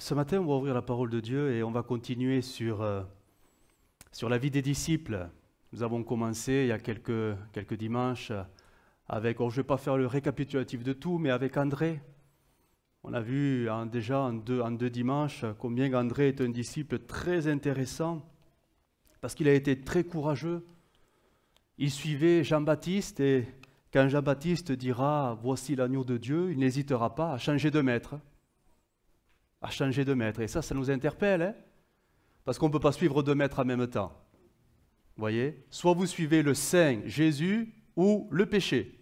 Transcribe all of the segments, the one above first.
Ce matin, on va ouvrir la parole de Dieu et on va continuer sur la vie des disciples. Nous avons commencé il y a quelques dimanches avec, je ne vais pas faire le récapitulatif de tout, mais avec André. On a vu déjà en deux dimanches combien André est un disciple très intéressant parce qu'il a été très courageux. Il suivait Jean-Baptiste et quand Jean-Baptiste dira « Voici l'agneau de Dieu », il n'hésitera pas à changer de maître. À changer de maître. Et ça nous interpelle, hein, parce qu'on ne peut pas suivre deux maîtres en même temps. Vous voyez? Soit vous suivez le Saint Jésus ou le péché.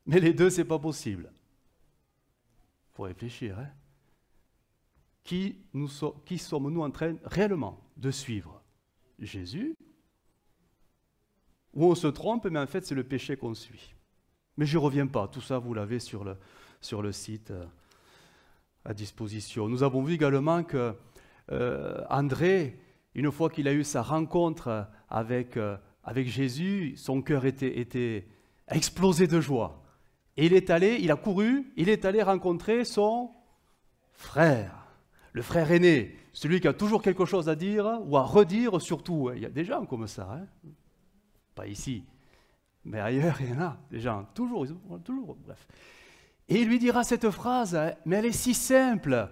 Mais les deux, ce n'est pas possible. Il faut réfléchir. Hein? Qui sommes-nous en train réellement de suivre? Jésus? Ou on se trompe, mais en fait, c'est le péché qu'on suit. Mais je n'y reviens pas. Tout ça, vous l'avez sur le site à disposition. Nous avons vu également que André, une fois qu'il a eu sa rencontre avec Jésus, son cœur était explosé de joie. Et il est allé rencontrer son frère, le frère aîné, celui qui a toujours quelque chose à dire ou à redire surtout. Il y a des gens comme ça, hein? Pas ici, mais ailleurs, il y en a des gens, toujours, bref. Et il lui dira cette phrase, hein, mais elle est si simple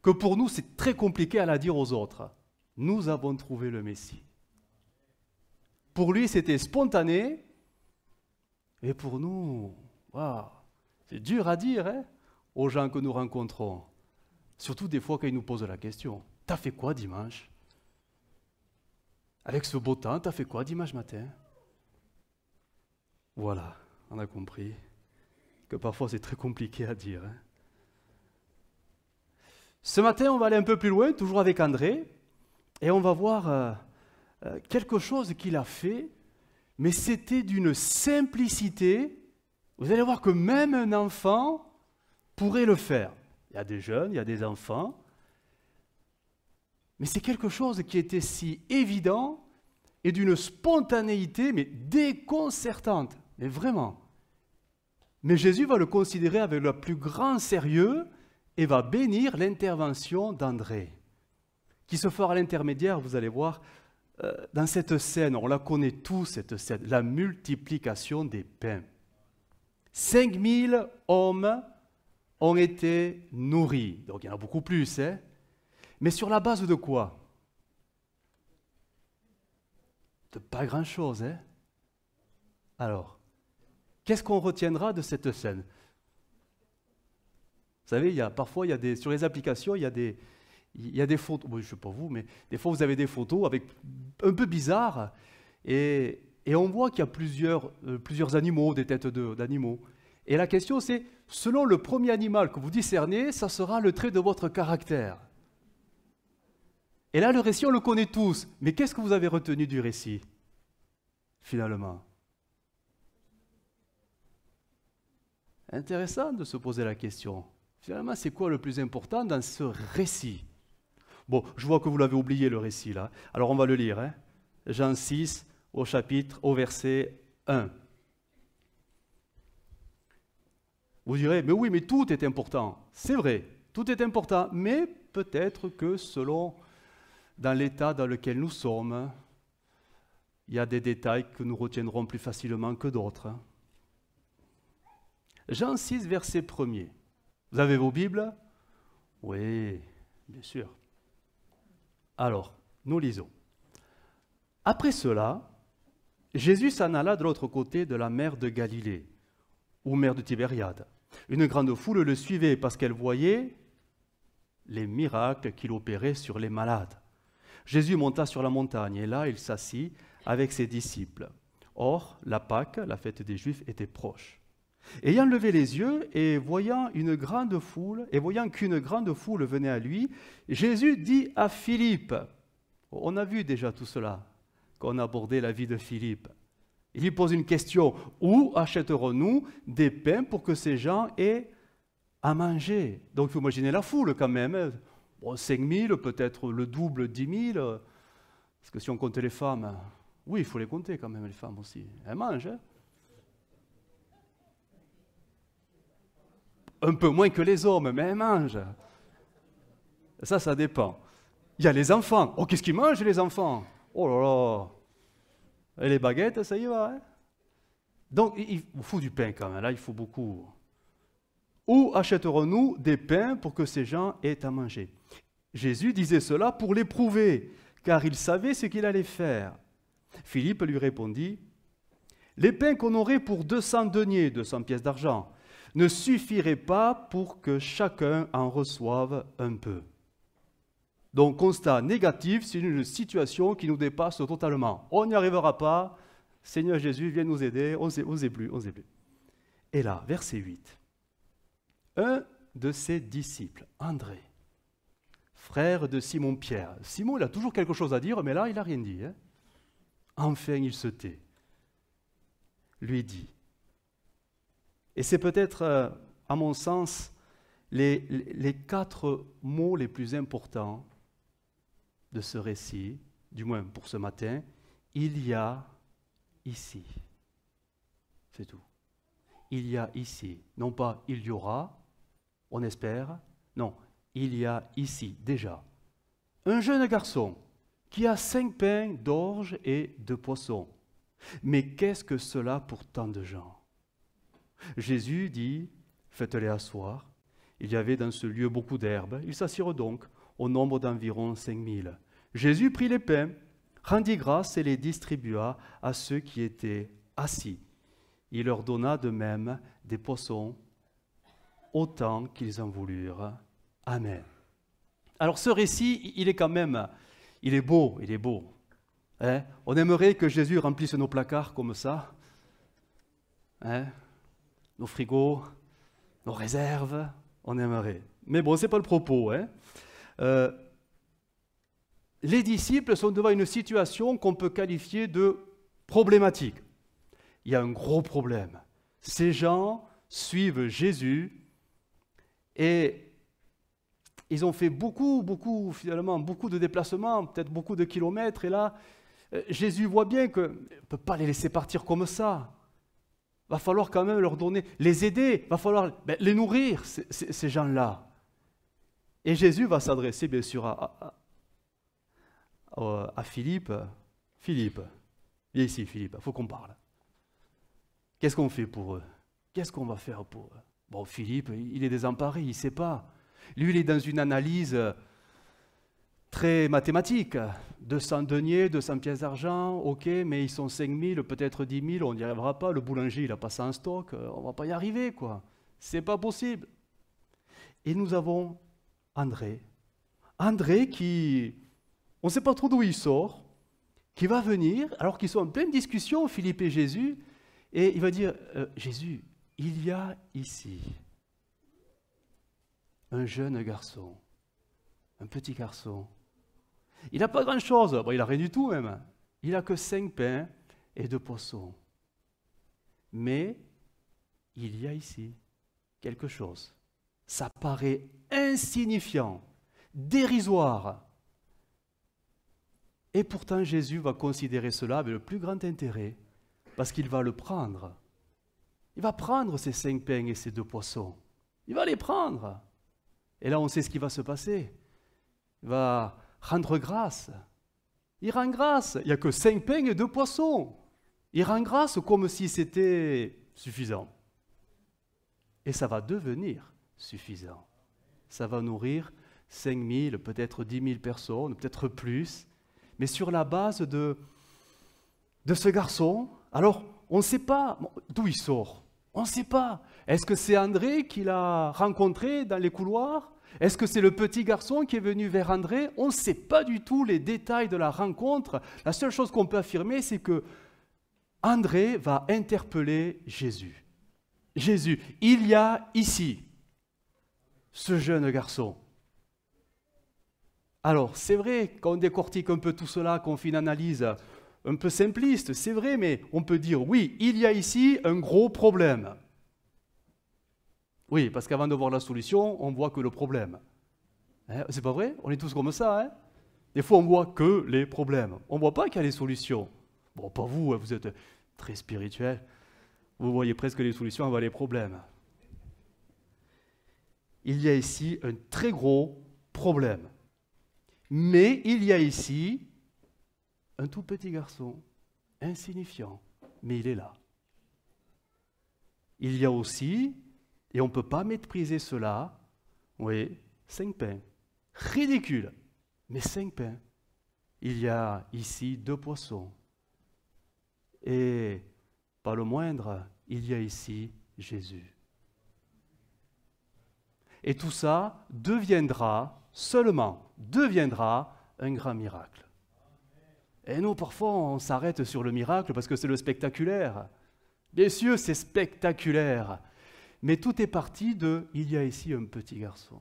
que pour nous, c'est très compliqué à la dire aux autres. Nous avons trouvé le Messie. Pour lui, c'était spontané, et pour nous, wow, c'est dur à dire, hein, aux gens que nous rencontrons. Surtout des fois quand ils nous posent la question. « T'as fait quoi dimanche? Avec ce beau temps, t'as fait quoi dimanche matin ?» Voilà, on a compris que parfois c'est très compliqué à dire. Hein. Ce matin, on va aller un peu plus loin, toujours avec André, et on va voir quelque chose qu'il a fait, mais c'était d'une simplicité. Vous allez voir que même un enfant pourrait le faire. Il y a des jeunes, il y a des enfants, mais c'est quelque chose qui était si évident et d'une spontanéité, mais déconcertante, mais vraiment. Mais Jésus va le considérer avec le plus grand sérieux et va bénir l'intervention d'André, qui se fera l'intermédiaire, vous allez voir, dans cette scène, on la connaît tous, cette scène, la multiplication des pains. 5000 hommes ont été nourris, donc il y en a beaucoup plus, hein, mais sur la base de quoi? De pas grand-chose, hein? Alors, qu'est-ce qu'on retiendra de cette scène? Vous savez, sur les applications, il y a des photos, bon, je ne sais pas vous, mais des fois vous avez des photos un peu bizarres, et on voit qu'il y a plusieurs animaux, des têtes d'animaux. Et la question c'est, selon le premier animal que vous discernez, ça sera le trait de votre caractère. Et là, le récit, on le connaît tous, mais qu'est-ce que vous avez retenu du récit, finalement? Intéressant de se poser la question. Finalement, c'est quoi le plus important dans ce récit? Bon, je vois que vous l'avez oublié, le récit, là. Alors, on va le lire. Hein. Jean 6, au verset 1. Vous direz, mais oui, mais tout est important. C'est vrai, tout est important, mais peut-être que selon dans l'état dans lequel nous sommes, il y a des détails que nous retiendrons plus facilement que d'autres. Jean 6, verset 1er. Vous avez vos Bibles? Oui, bien sûr. Alors, nous lisons. Après cela, Jésus s'en alla de l'autre côté de la mer de Galilée, ou mer de Tibériade. Une grande foule le suivait parce qu'elle voyait les miracles qu'il opérait sur les malades. Jésus monta sur la montagne et là, il s'assit avec ses disciples. Or, la Pâque, la fête des Juifs, était proche. Ayant levé les yeux et voyant qu'une grande foule venait à lui, Jésus dit à Philippe, on a vu déjà tout cela quand on a abordé la vie de Philippe. Il lui pose une question, où achèterons-nous des pains pour que ces gens aient à manger? Donc il faut imaginer la foule quand même. Bon, 5000, peut-être le double, 10 000. Parce que si on comptait les femmes, oui, il faut les compter quand même, les femmes aussi. Elles mangent. Hein? Un peu moins que les hommes, mais elles mangent. Ça dépend. Il y a les enfants. Oh, qu'est-ce qu'ils mangent, les enfants? Oh là là. Et les baguettes, ça y va, hein? Donc, il faut du pain quand même. Là, il faut beaucoup. Où achèterons-nous des pains pour que ces gens aient à manger? Jésus disait cela pour l'éprouver, car il savait ce qu'il allait faire. Philippe lui répondit, « Les pains qu'on aurait pour 200 deniers, 200 pièces d'argent, ne suffiraient pas pour que chacun en reçoive un peu. » Donc, constat négatif, c'est une situation qui nous dépasse totalement. On n'y arrivera pas. Seigneur Jésus, viens nous aider. On ne sait plus. Et là, verset 8. Un de ses disciples, André, frère de Simon-Pierre. Simon, il a toujours quelque chose à dire, mais là, il n'a rien dit. Hein. Enfin, il se tait. Lui dit. Et c'est peut-être, à mon sens, les 4 mots les plus importants de ce récit, du moins pour ce matin. Il y a ici. C'est tout. Il y a ici. Non pas il y aura, on espère. Non, il y a ici, déjà. Un jeune garçon qui a 5 pains d'orge et 2 poissons. Mais qu'est-ce que cela pour tant de gens? Jésus dit, faites-les asseoir. Il y avait dans ce lieu beaucoup d'herbes. Ils s'assirent donc au nombre d'environ 5000. Jésus prit les pains, rendit grâce et les distribua à ceux qui étaient assis. Il leur donna de même des poissons, autant qu'ils en voulurent. Amen. Alors ce récit, il est beau. Hein? On aimerait que Jésus remplisse nos placards comme ça, hein? Nos frigos, nos réserves, on aimerait. Mais bon, ce n'est pas le propos. Hein? Les disciples sont devant une situation qu'on peut qualifier de problématique. Il y a un gros problème. Ces gens suivent Jésus et ils ont fait beaucoup de déplacements, peut-être beaucoup de kilomètres. Et là, Jésus voit bien qu'il ne peut pas les laisser partir comme ça. Il va falloir quand même leur donner, les aider, il va falloir les nourrir, ces gens-là. Et Jésus va s'adresser bien sûr à Philippe. Philippe, viens ici Philippe, il faut qu'on parle. Qu'est-ce qu'on fait pour eux? Qu'est-ce qu'on va faire pour eux? Bon, Philippe, il est désemparé, il ne sait pas. Lui, il est dans une analyse très mathématique. 200 deniers, 200 pièces d'argent, ok, mais ils sont 5000, peut-être 10 000, on n'y arrivera pas. Le boulanger, il n'a pas ça en stock, on ne va pas y arriver, quoi. C'est pas possible. Et nous avons André. André qui, on ne sait pas trop d'où il sort, qui va venir, alors qu'ils sont en pleine discussion, Philippe et Jésus, et il va dire, Jésus, il y a ici un jeune garçon, un petit garçon. Il n'a pas grand-chose, bon, il n'a rien du tout même. Il n'a que 5 pains et 2 poissons. Mais il y a ici quelque chose. Ça paraît insignifiant, dérisoire. Et pourtant Jésus va considérer cela avec le plus grand intérêt, parce qu'il va le prendre. Il va prendre ces 5 pains et ces 2 poissons. Il va les prendre. Et là, on sait ce qui va se passer. Il va rendre grâce. Il rend grâce. Il n'y a que 5 pains et 2 poissons. Il rend grâce comme si c'était suffisant. Et ça va devenir suffisant. Ça va nourrir 5000, peut-être 10 000 personnes, peut-être plus. Mais sur la base de ce garçon, alors on ne sait pas d'où il sort. On ne sait pas. Est-ce que c'est André qui l'a rencontré dans les couloirs? Est-ce que c'est le petit garçon qui est venu vers André? On ne sait pas du tout les détails de la rencontre. La seule chose qu'on peut affirmer, c'est que André va interpeller Jésus. Jésus, il y a ici ce jeune garçon. Alors, c'est vrai, quand on décortique un peu tout cela, qu'on fait une analyse un peu simpliste, c'est vrai, mais on peut dire, oui, il y a ici un gros problème. Oui, parce qu'avant de voir la solution, on voit que le problème. Hein, c'est pas vrai? On est tous comme ça. Hein? Des fois, on voit que les problèmes. On ne voit pas qu'il y a les solutions. Bon, pas vous, vous êtes très spirituel. Vous voyez presque les solutions avant les problèmes. Il y a ici un très gros problème. Mais il y a ici un tout petit garçon, insignifiant, mais il est là. Il y a aussi, et on ne peut pas mépriser cela, oui, 5 pains. Ridicule, mais 5 pains. Il y a ici 2 poissons. Et, pas le moindre, il y a ici Jésus. Et tout ça seulement deviendra un grand miracle. Et nous, parfois, on s'arrête sur le miracle parce que c'est le spectaculaire. Bien sûr, c'est spectaculaire. Mais tout est parti de « il y a ici un petit garçon ».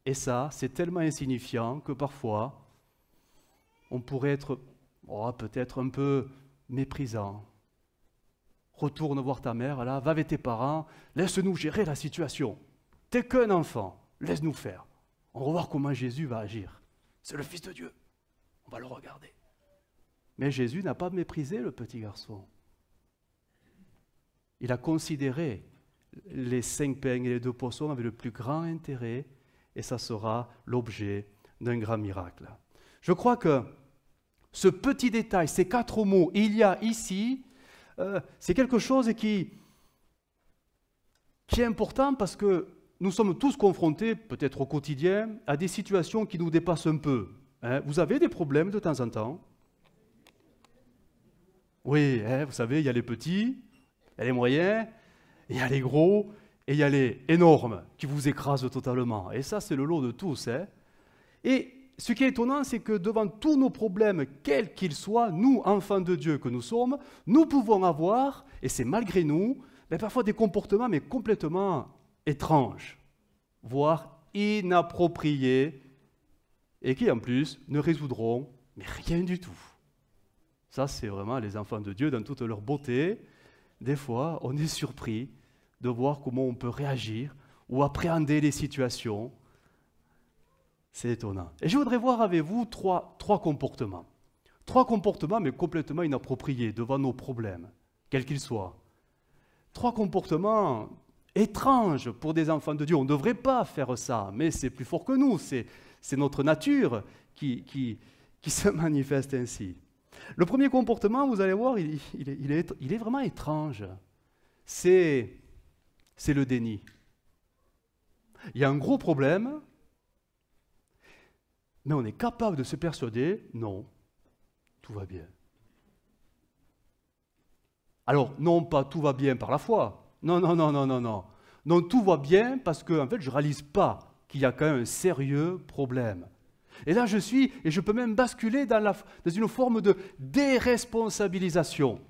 Et ça, c'est tellement insignifiant que parfois, on pourrait être peut-être un peu méprisant. Retourne voir ta mère, là, va avec tes parents, laisse-nous gérer la situation. T'es qu'un enfant, laisse-nous faire. On va voir comment Jésus va agir. C'est le Fils de Dieu, on va le regarder. Mais Jésus n'a pas méprisé le petit garçon. Il a considéré les 5 pains et les 2 poissons avec le plus grand intérêt, et ça sera l'objet d'un grand miracle. Je crois que ce petit détail, ces 4 mots, il y a ici, c'est quelque chose qui est important parce que nous sommes tous confrontés, peut-être au quotidien, à des situations qui nous dépassent un peu. Vous avez des problèmes de temps en temps? Oui, vous savez, il y a les petits, il y a les moyens, il y a les gros, et il y a les énormes qui vous écrasent totalement. Et ça, c'est le lot de tous. Et ce qui est étonnant, c'est que devant tous nos problèmes, quels qu'ils soient, nous, enfants de Dieu que nous sommes, nous pouvons avoir, et c'est malgré nous, parfois des comportements mais complètement étranges, voire inappropriés, et qui en plus ne résoudront mais rien du tout. Ça, c'est vraiment les enfants de Dieu dans toute leur beauté. Des fois, on est surpris de voir comment on peut réagir ou appréhender les situations. C'est étonnant. Et je voudrais voir avec vous trois comportements. 3 comportements, mais complètement inappropriés devant nos problèmes, quels qu'ils soient. 3 comportements étranges pour des enfants de Dieu. On ne devrait pas faire ça, mais c'est plus fort que nous. C'est notre nature qui se manifeste ainsi. Le premier comportement, vous allez voir, il est vraiment étrange. C'est le déni. Il y a un gros problème, mais on est capable de se persuader, non, tout va bien. Alors, non pas tout va bien par la foi, non. Non, tout va bien parce que en fait, je ne réalise pas qu'il y a quand même un sérieux problème. Et là, je peux même basculer dans une forme de déresponsabilisation.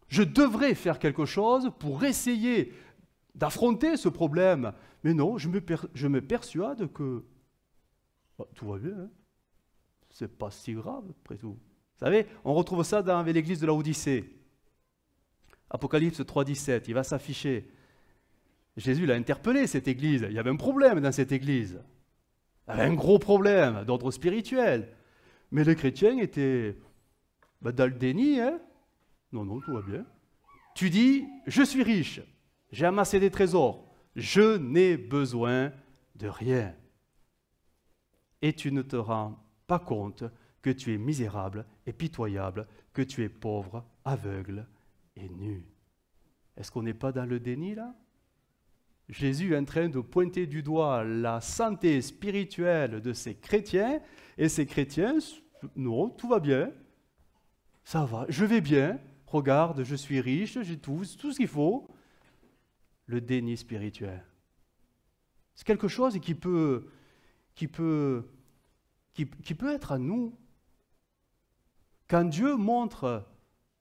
Je devrais faire quelque chose pour essayer d'affronter ce problème. Mais non, je me persuade que tout va bien. C'est pas si grave, après tout. Vous savez, on retrouve ça avec l'église de Laodicée. Apocalypse 3,17, il va s'afficher. Jésus l'a interpellé, cette église. Il y avait un problème dans cette église. Il y avait un gros problème d'ordre spirituel. Mais les chrétiens étaient dans le déni. Non, tout va bien. Tu dis, je suis riche, j'ai amassé des trésors, je n'ai besoin de rien. Et tu ne te rends pas compte que tu es misérable et pitoyable, que tu es pauvre, aveugle et nu. Est-ce qu'on n'est pas dans le déni là? Jésus est en train de pointer du doigt la santé spirituelle de ces chrétiens, et ces chrétiens, non, tout va bien, ça va, je vais bien, regarde, je suis riche, j'ai tout ce qu'il faut. Le déni spirituel. C'est quelque chose qui peut être à nous. Quand Dieu montre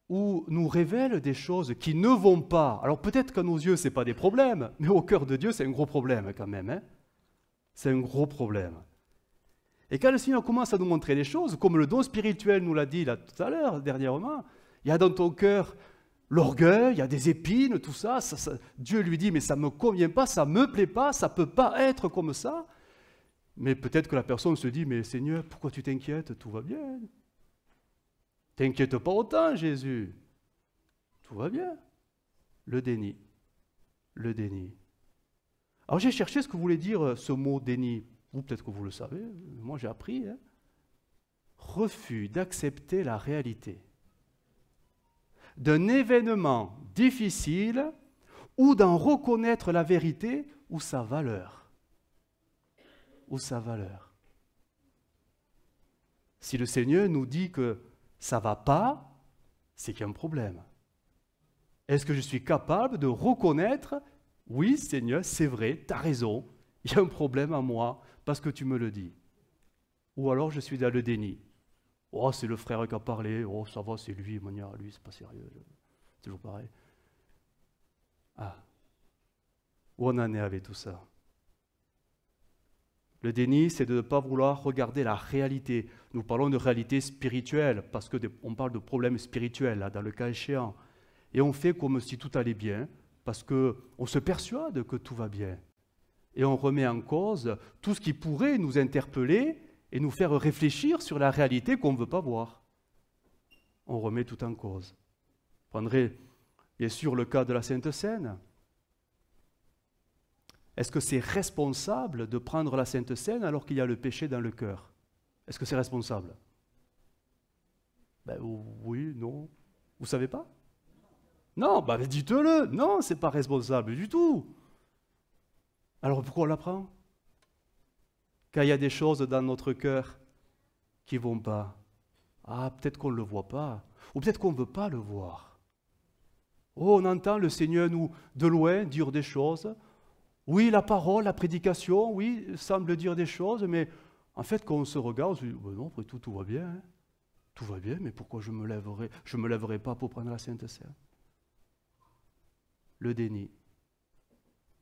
ou nous révèle des choses qui ne vont pas, alors peut-être qu'à nos yeux, ce n'est pas des problèmes, mais au cœur de Dieu, c'est un gros problème quand même. C'est un gros problème. Et quand le Seigneur commence à nous montrer les choses, comme le don spirituel nous l'a dit là tout à l'heure, dernièrement, il y a dans ton cœur l'orgueil, il y a des épines, tout ça, Dieu lui dit, mais ça ne me convient pas, ça ne me plaît pas, ça ne peut pas être comme ça. Mais peut-être que la personne se dit, mais Seigneur, pourquoi tu t'inquiètes? Tout va bien. T'inquiète pas autant, Jésus. Tout va bien. Le déni. Le déni. Alors j'ai cherché ce que voulait dire ce mot déni. Vous, peut-être que vous le savez, moi j'ai appris, hein. Refus d'accepter la réalité d'un événement difficile ou d'en reconnaître la vérité ou sa valeur. Ou sa valeur. Si le Seigneur nous dit que ça ne va pas, c'est qu'il y a un problème. Est-ce que je suis capable de reconnaître, oui Seigneur, c'est vrai, tu as raison, il y a un problème à moi parce que tu me le dis. Ou alors je suis dans le déni. Oh, c'est le frère qui a parlé, oh ça va, c'est lui, lui, c'est pas sérieux, c'est toujours pareil. Ah, où on en est avec tout ça? Le déni, c'est de ne pas vouloir regarder la réalité. Nous parlons de réalité spirituelle, parce qu'on parle de problèmes spirituels, là, dans le cas échéant. Et on fait comme si tout allait bien, parce qu'on se persuade que tout va bien. Et on remet en cause tout ce qui pourrait nous interpeller et nous faire réfléchir sur la réalité qu'on ne veut pas voir. On remet tout en cause. Je prendrai bien sûr le cas de la Sainte Seine. Est-ce que c'est responsable de prendre la Sainte Seine alors qu'il y a le péché dans le cœur? Est-ce que c'est responsable? Ben, oui, non. Vous ne savez pas? Non, ben dites-le. Non, ce n'est pas responsable du tout. Alors pourquoi on la prend? Quand il y a des choses dans notre cœur qui ne vont pas. Ah, peut-être qu'on ne le voit pas. Ou peut-être qu'on ne veut pas le voir. Oh, on entend le Seigneur nous, de loin, dire des choses. Oui, la parole, la prédication, oui, semble dire des choses, mais en fait, quand on se regarde, on se dit, ben non, après tout va bien. Hein. Tout va bien, mais pourquoi je me lèverai pas pour prendre la Sainte Seine? Le déni.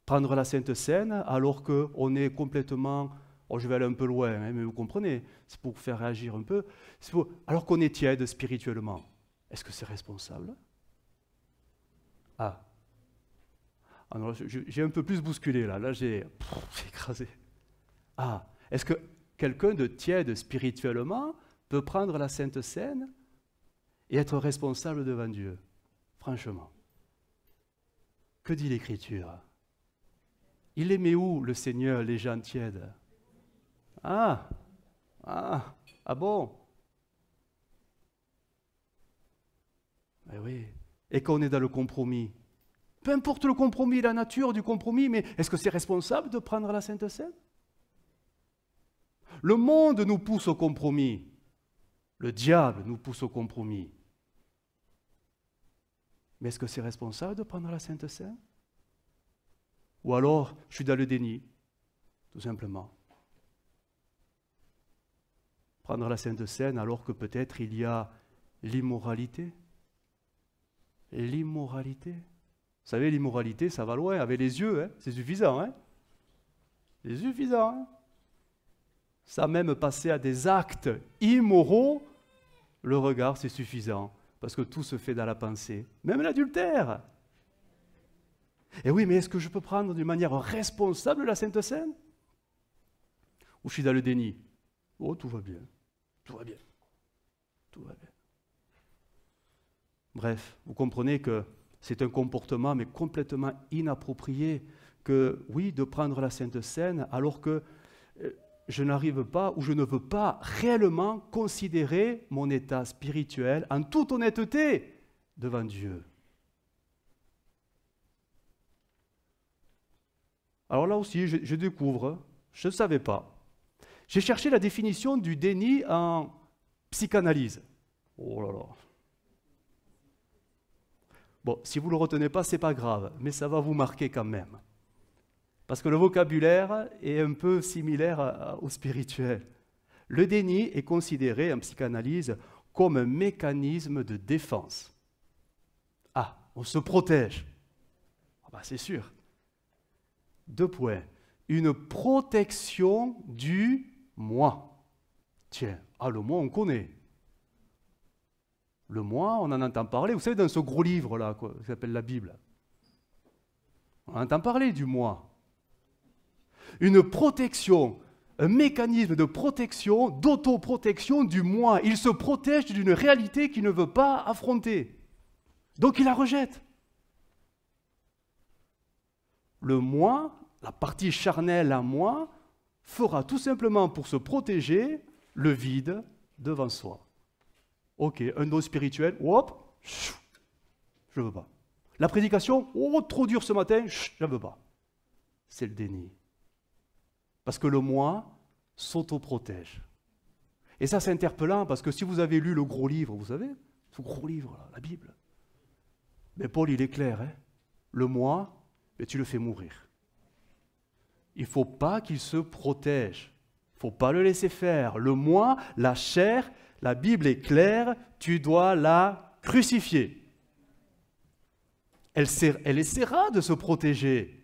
Prendre la Sainte Seine alors qu'on est complètement... Oh, je vais aller un peu loin, hein, mais vous comprenez, c'est pour faire réagir un peu. Alors qu'on est tiède spirituellement, est-ce que c'est responsable? Ah. Alors, j'ai un peu plus bousculé là j'ai écrasé. Ah, est-ce que quelqu'un de tiède spirituellement peut prendre la Sainte Seine et être responsable devant Dieu? Franchement. Que dit l'Écriture? Il aimait où le Seigneur les gens tièdes? Ah bon? Eh oui. Et quand on est dans le compromis, peu importe le compromis, la nature du compromis, mais est-ce que c'est responsable de prendre la Sainte Seine? Le monde nous pousse au compromis. Le diable nous pousse au compromis. Mais est-ce que c'est responsable de prendre la Sainte Seine? Ou alors, je suis dans le déni, tout simplement. Prendre la Sainte Seine alors que peut-être il y a l'immoralité. L'immoralité. Vous savez, l'immoralité, ça va loin. Avec les yeux, hein, c'est suffisant. Hein, c'est suffisant. Hein. Ça même passer à des actes immoraux, le regard, c'est suffisant. Parce que tout se fait dans la pensée. Même l'adultère. Et oui, mais est-ce que je peux prendre d'une manière responsable la Sainte Seine? Ou je suis dans le déni? Oh, tout va bien. Tout va bien. Tout va bien. Bref, vous comprenez que c'est un comportement, mais complètement inapproprié, que, oui, de prendre la Sainte Seine, alors que je n'arrive pas, ou je ne veux pas réellement considérer mon état spirituel en toute honnêteté devant Dieu. Alors là aussi, je découvre, je ne savais pas. J'ai cherché la définition du déni en psychanalyse. Oh là là. Bon, si vous ne le retenez pas, ce n'est pas grave, mais ça va vous marquer quand même. Parce que le vocabulaire est un peu similaire au spirituel. Le déni est considéré en psychanalyse comme un mécanisme de défense. Ah, on se protège. Ah bah c'est sûr. 2 points. Une protection du moi. Tiens, le moi, on connaît. Le moi, on en entend parler. Vous savez, dans ce gros livre-là, qui s'appelle la Bible, on entend parler du moi. Une protection, un mécanisme de protection, d'autoprotection du moi. Il se protège d'une réalité qu'il ne veut pas affronter. Donc il la rejette. Le moi, la partie charnelle à moi, fera tout simplement pour se protéger le vide devant soi. Ok, un don spirituel, hop, je ne veux pas. La prédication, oh, trop dur ce matin, je ne veux pas. C'est le déni. Parce que le moi s'autoprotège. Et ça, c'est interpellant, parce que si vous avez lu le gros livre, vous savez, ce gros livre, là, la Bible, mais Paul, il est clair, hein, le moi, mais tu le fais mourir. Il ne faut pas qu'il se protège. Il ne faut pas le laisser faire. Le moi, la chair, la Bible est claire, tu dois la crucifier. Elle essaiera de se protéger.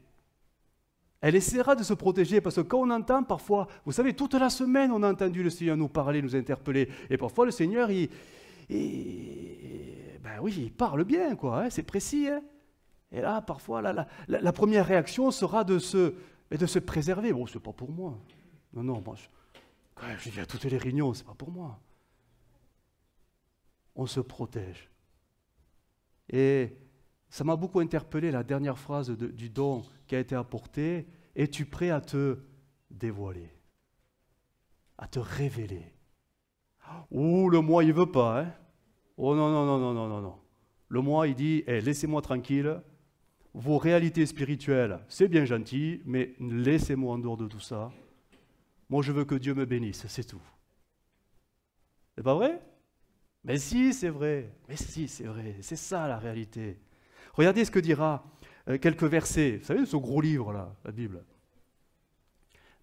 Elle essaiera de se protéger parce que quand on entend parfois, vous savez, toute la semaine, on a entendu le Seigneur nous parler, nous interpeller. Et parfois, le Seigneur, ben oui, il parle bien, quoi. Hein, c'est précis. Hein. Et là, parfois, la première réaction sera de se préserver. Bon, c'est pas pour moi. Non, moi, je viens à toutes les réunions, c'est pas pour moi. On se protège. Et ça m'a beaucoup interpellé la dernière phrase du don qui a été apportée. Es-tu prêt à te dévoiler, à te révéler? Ouh, le moi, il ne veut pas. Hein? Oh non. Le moi, il dit, laissez-moi tranquille. Vos réalités spirituelles, c'est bien gentil, mais laissez-moi en dehors de tout ça. Moi, je veux que Dieu me bénisse, c'est tout. C'est pas vrai? Mais si, c'est vrai. Mais si, c'est vrai. C'est ça la réalité. Regardez ce que dira quelques versets. Vous savez, ce gros livre-là, la Bible.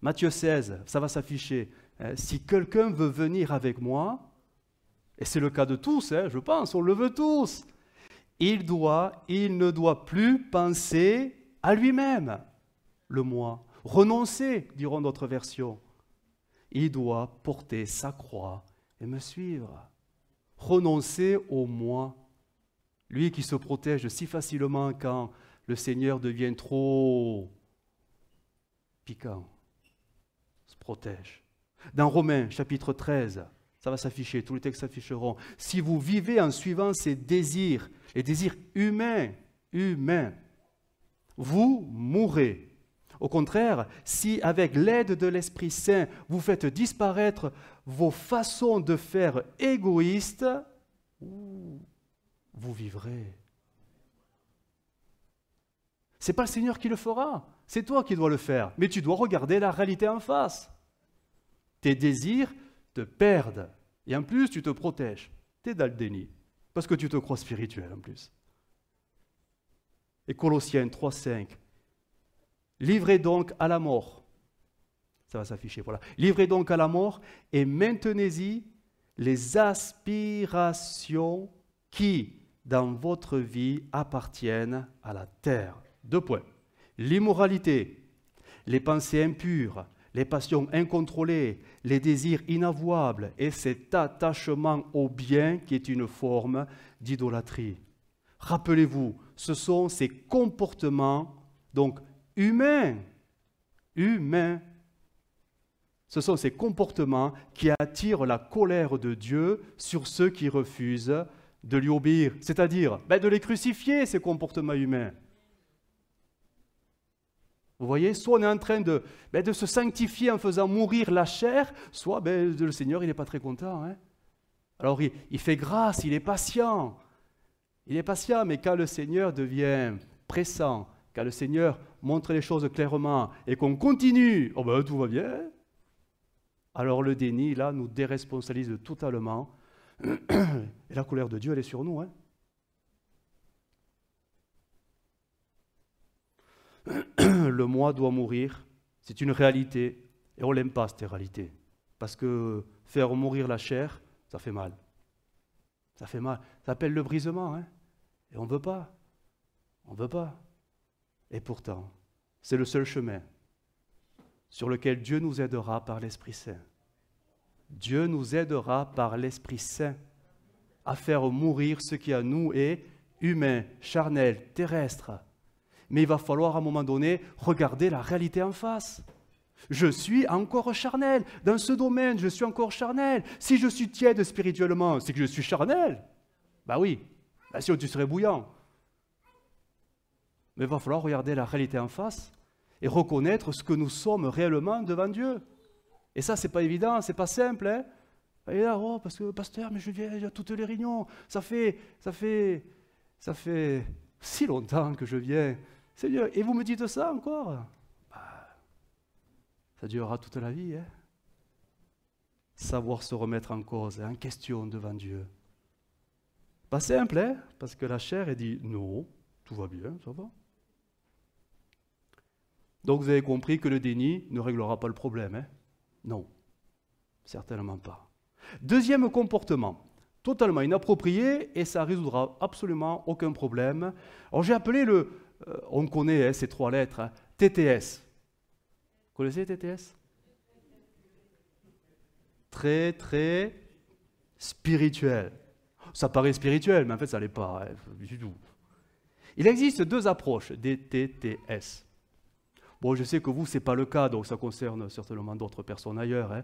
Matthieu 16, ça va s'afficher. Si quelqu'un veut venir avec moi, et c'est le cas de tous, hein, je pense, on le veut tous, il ne doit plus penser à lui-même, le moi. Renoncer, diront d'autres versions. Il doit porter sa croix et me suivre. Renoncer au moi. Lui qui se protège si facilement quand le Seigneur devient trop piquant, se protège. Dans Romains, chapitre 13, ça va s'afficher, tous les textes s'afficheront. Si vous vivez en suivant ces désirs, les désirs humains, vous mourrez. Au contraire, si avec l'aide de l'Esprit Saint, vous faites disparaître vos façons de faire égoïstes, vous vivrez. Ce n'est pas le Seigneur qui le fera, c'est toi qui dois le faire. Mais tu dois regarder la réalité en face. Tes désirs te perdent. Et en plus, tu te protèges. Tu es dans le déni. Parce que tu te crois spirituel en plus. Et Colossiens 3,5. Livrez donc à la mort. Ça va s'afficher, voilà. Livrez donc à la mort et maintenez-y les aspirations qui, dans votre vie, appartiennent à la terre. 2 points. L'immoralité, les pensées impures, les passions incontrôlées, les désirs inavouables et cet attachement au bien qui est une forme d'idolâtrie. Rappelez-vous, ce sont ces comportements donc humains. Ce sont ces comportements qui attirent la colère de Dieu sur ceux qui refusent de lui obéir, c'est-à-dire de les crucifier, ces comportements humains. Vous voyez, soit on est en train de se sanctifier en faisant mourir la chair, soit le Seigneur, il n'est pas très content. Hein. Alors il fait grâce, il est patient. Il est patient, mais quand le Seigneur devient pressant, quand le Seigneur montre les choses clairement et qu'on continue, tout va bien. Alors le déni, là, nous déresponsabilise totalement. Et la colère de Dieu, elle est sur nous. Hein. Le moi doit mourir, c'est une réalité, et on ne l'aime pas cette réalité, parce que faire mourir la chair, ça fait mal. Ça fait mal, ça s'appelle le brisement, hein, et on ne veut pas. Et pourtant, c'est le seul chemin sur lequel Dieu nous aidera par l'Esprit Saint. Dieu nous aidera par l'Esprit Saint à faire mourir ce qui à nous est humain, charnel, terrestre. Mais il va falloir à un moment donné regarder la réalité en face. Je suis encore charnel. Dans ce domaine, je suis encore charnel. Si je suis tiède spirituellement, c'est que je suis charnel. Oui. Sinon tu serais bouillant. Mais il va falloir regarder la réalité en face et reconnaître ce que nous sommes réellement devant Dieu. Et ça, c'est pas évident, c'est pas simple. Hein? Et là, oh, parce que pasteur, mais je viens à toutes les réunions. Ça fait si longtemps que je viens. Seigneur, et vous me dites ça encore? Bah, ça durera toute la vie. Hein? Savoir se remettre en cause, en question devant Dieu. Pas simple, hein? Parce que la chair, elle dit non, tout va bien, ça va. Donc vous avez compris que le déni ne réglera pas le problème. Hein? Non, certainement pas. Deuxième comportement, totalement inapproprié et ça ne résoudra absolument aucun problème. Alors j'ai appelé on connaît ces trois lettres, hein, TTS. Vous connaissez TTS? Très, très spirituel. Ça paraît spirituel, mais en fait ça ne l'est pas, hein, du tout. Il existe deux approches des TTS. Bon, je sais que vous, ce n'est pas le cas, donc ça concerne certainement d'autres personnes ailleurs. Hein.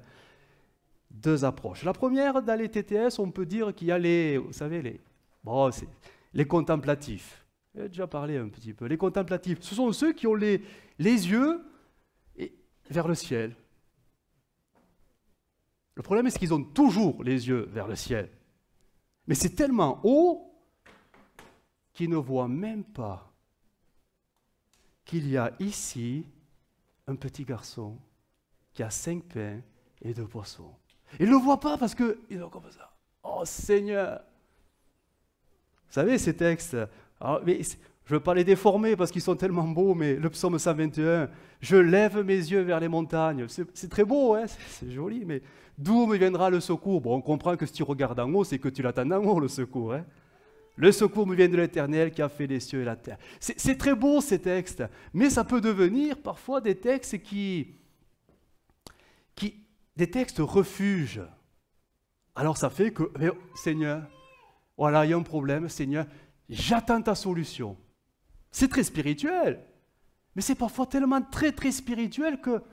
Deux approches. La première, dans les TTS, on peut dire qu'il y a vous savez, les contemplatifs. J'ai déjà parlé un petit peu. Les contemplatifs, ce sont ceux qui ont les yeux vers le ciel. Le problème, c'est qu'ils ont toujours les yeux vers le ciel. Mais c'est tellement haut qu'ils ne voient même pas qu'il y a ici un petit garçon qui a 5 pains et 2 poissons. Ils ne le voient pas parce qu'ils ont comme ça. Oh Seigneur! Vous savez, ces textes, mais je ne veux pas les déformer parce qu'ils sont tellement beaux, mais le psaume 121, je lève mes yeux vers les montagnes. C'est très beau, hein, c'est joli, mais d'où me viendra le secours? Bon, on comprend que si tu regardes en haut, c'est que tu l'attends en haut, le secours. Hein. Le secours me vient de l'Éternel qui a fait les cieux et la terre. C'est très beau ces textes, mais ça peut devenir parfois des textes des textes refuges. Alors ça fait que, Seigneur, voilà, il y a un problème, Seigneur, j'attends ta solution. C'est très spirituel, mais c'est parfois tellement très très spirituel que,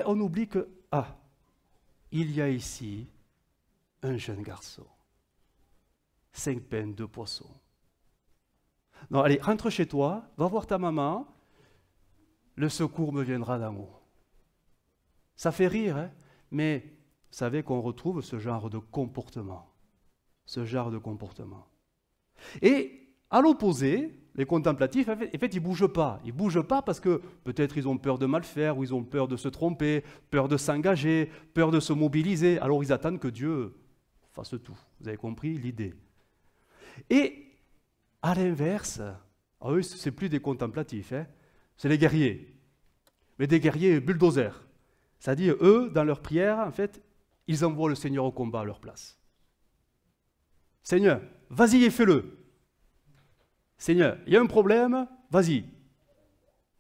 on oublie que, il y a ici un jeune garçon. 5 pains, 2 poissons. Non, allez, rentre chez toi, va voir ta maman, le secours me viendra d'en haut. Ça fait rire, hein, mais vous savez qu'on retrouve ce genre de comportement. Ce genre de comportement. Et à l'opposé, les contemplatifs, en fait, ils ne bougent pas. Ils ne bougent pas parce que peut-être ils ont peur de mal faire, ou ils ont peur de se tromper, peur de s'engager, peur de se mobiliser. Alors ils attendent que Dieu fasse tout. Vous avez compris l'idée. Et à l'inverse, eux, ce n'est plus des contemplatifs, hein, c'est les guerriers. Mais des guerriers bulldozers. C'est-à-dire, eux, dans leur prière, en fait, ils envoient le Seigneur au combat à leur place. Seigneur, vas-y et fais-le. Seigneur, il y a un problème, vas-y.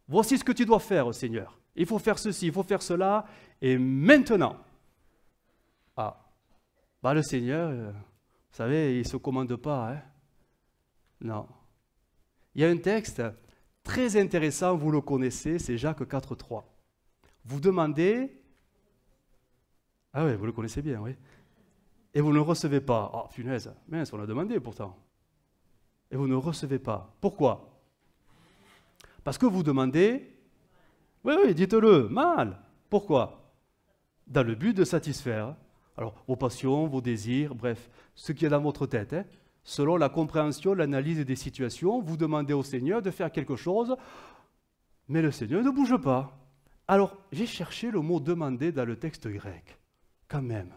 Voici ce que tu dois faire, Seigneur. Il faut faire ceci, il faut faire cela, et maintenant. Le Seigneur, vous savez, il ne se commande pas. Hein? Non. Il y a un texte très intéressant, vous le connaissez, c'est Jacques 4,3. Vous demandez... Ah oui, vous le connaissez bien, oui. Et vous ne recevez pas. Oh, punaise, mince, on l'a demandé pourtant. Et vous ne recevez pas. Pourquoi? Parce que vous demandez... Oui, dites-le, mal. Pourquoi? Dans le but de satisfaire. Alors, vos passions, vos désirs, bref, ce qui est dans votre tête. Hein, selon la compréhension, l'analyse des situations, vous demandez au Seigneur de faire quelque chose, mais le Seigneur ne bouge pas. Alors, j'ai cherché le mot « demander » dans le texte grec, quand même.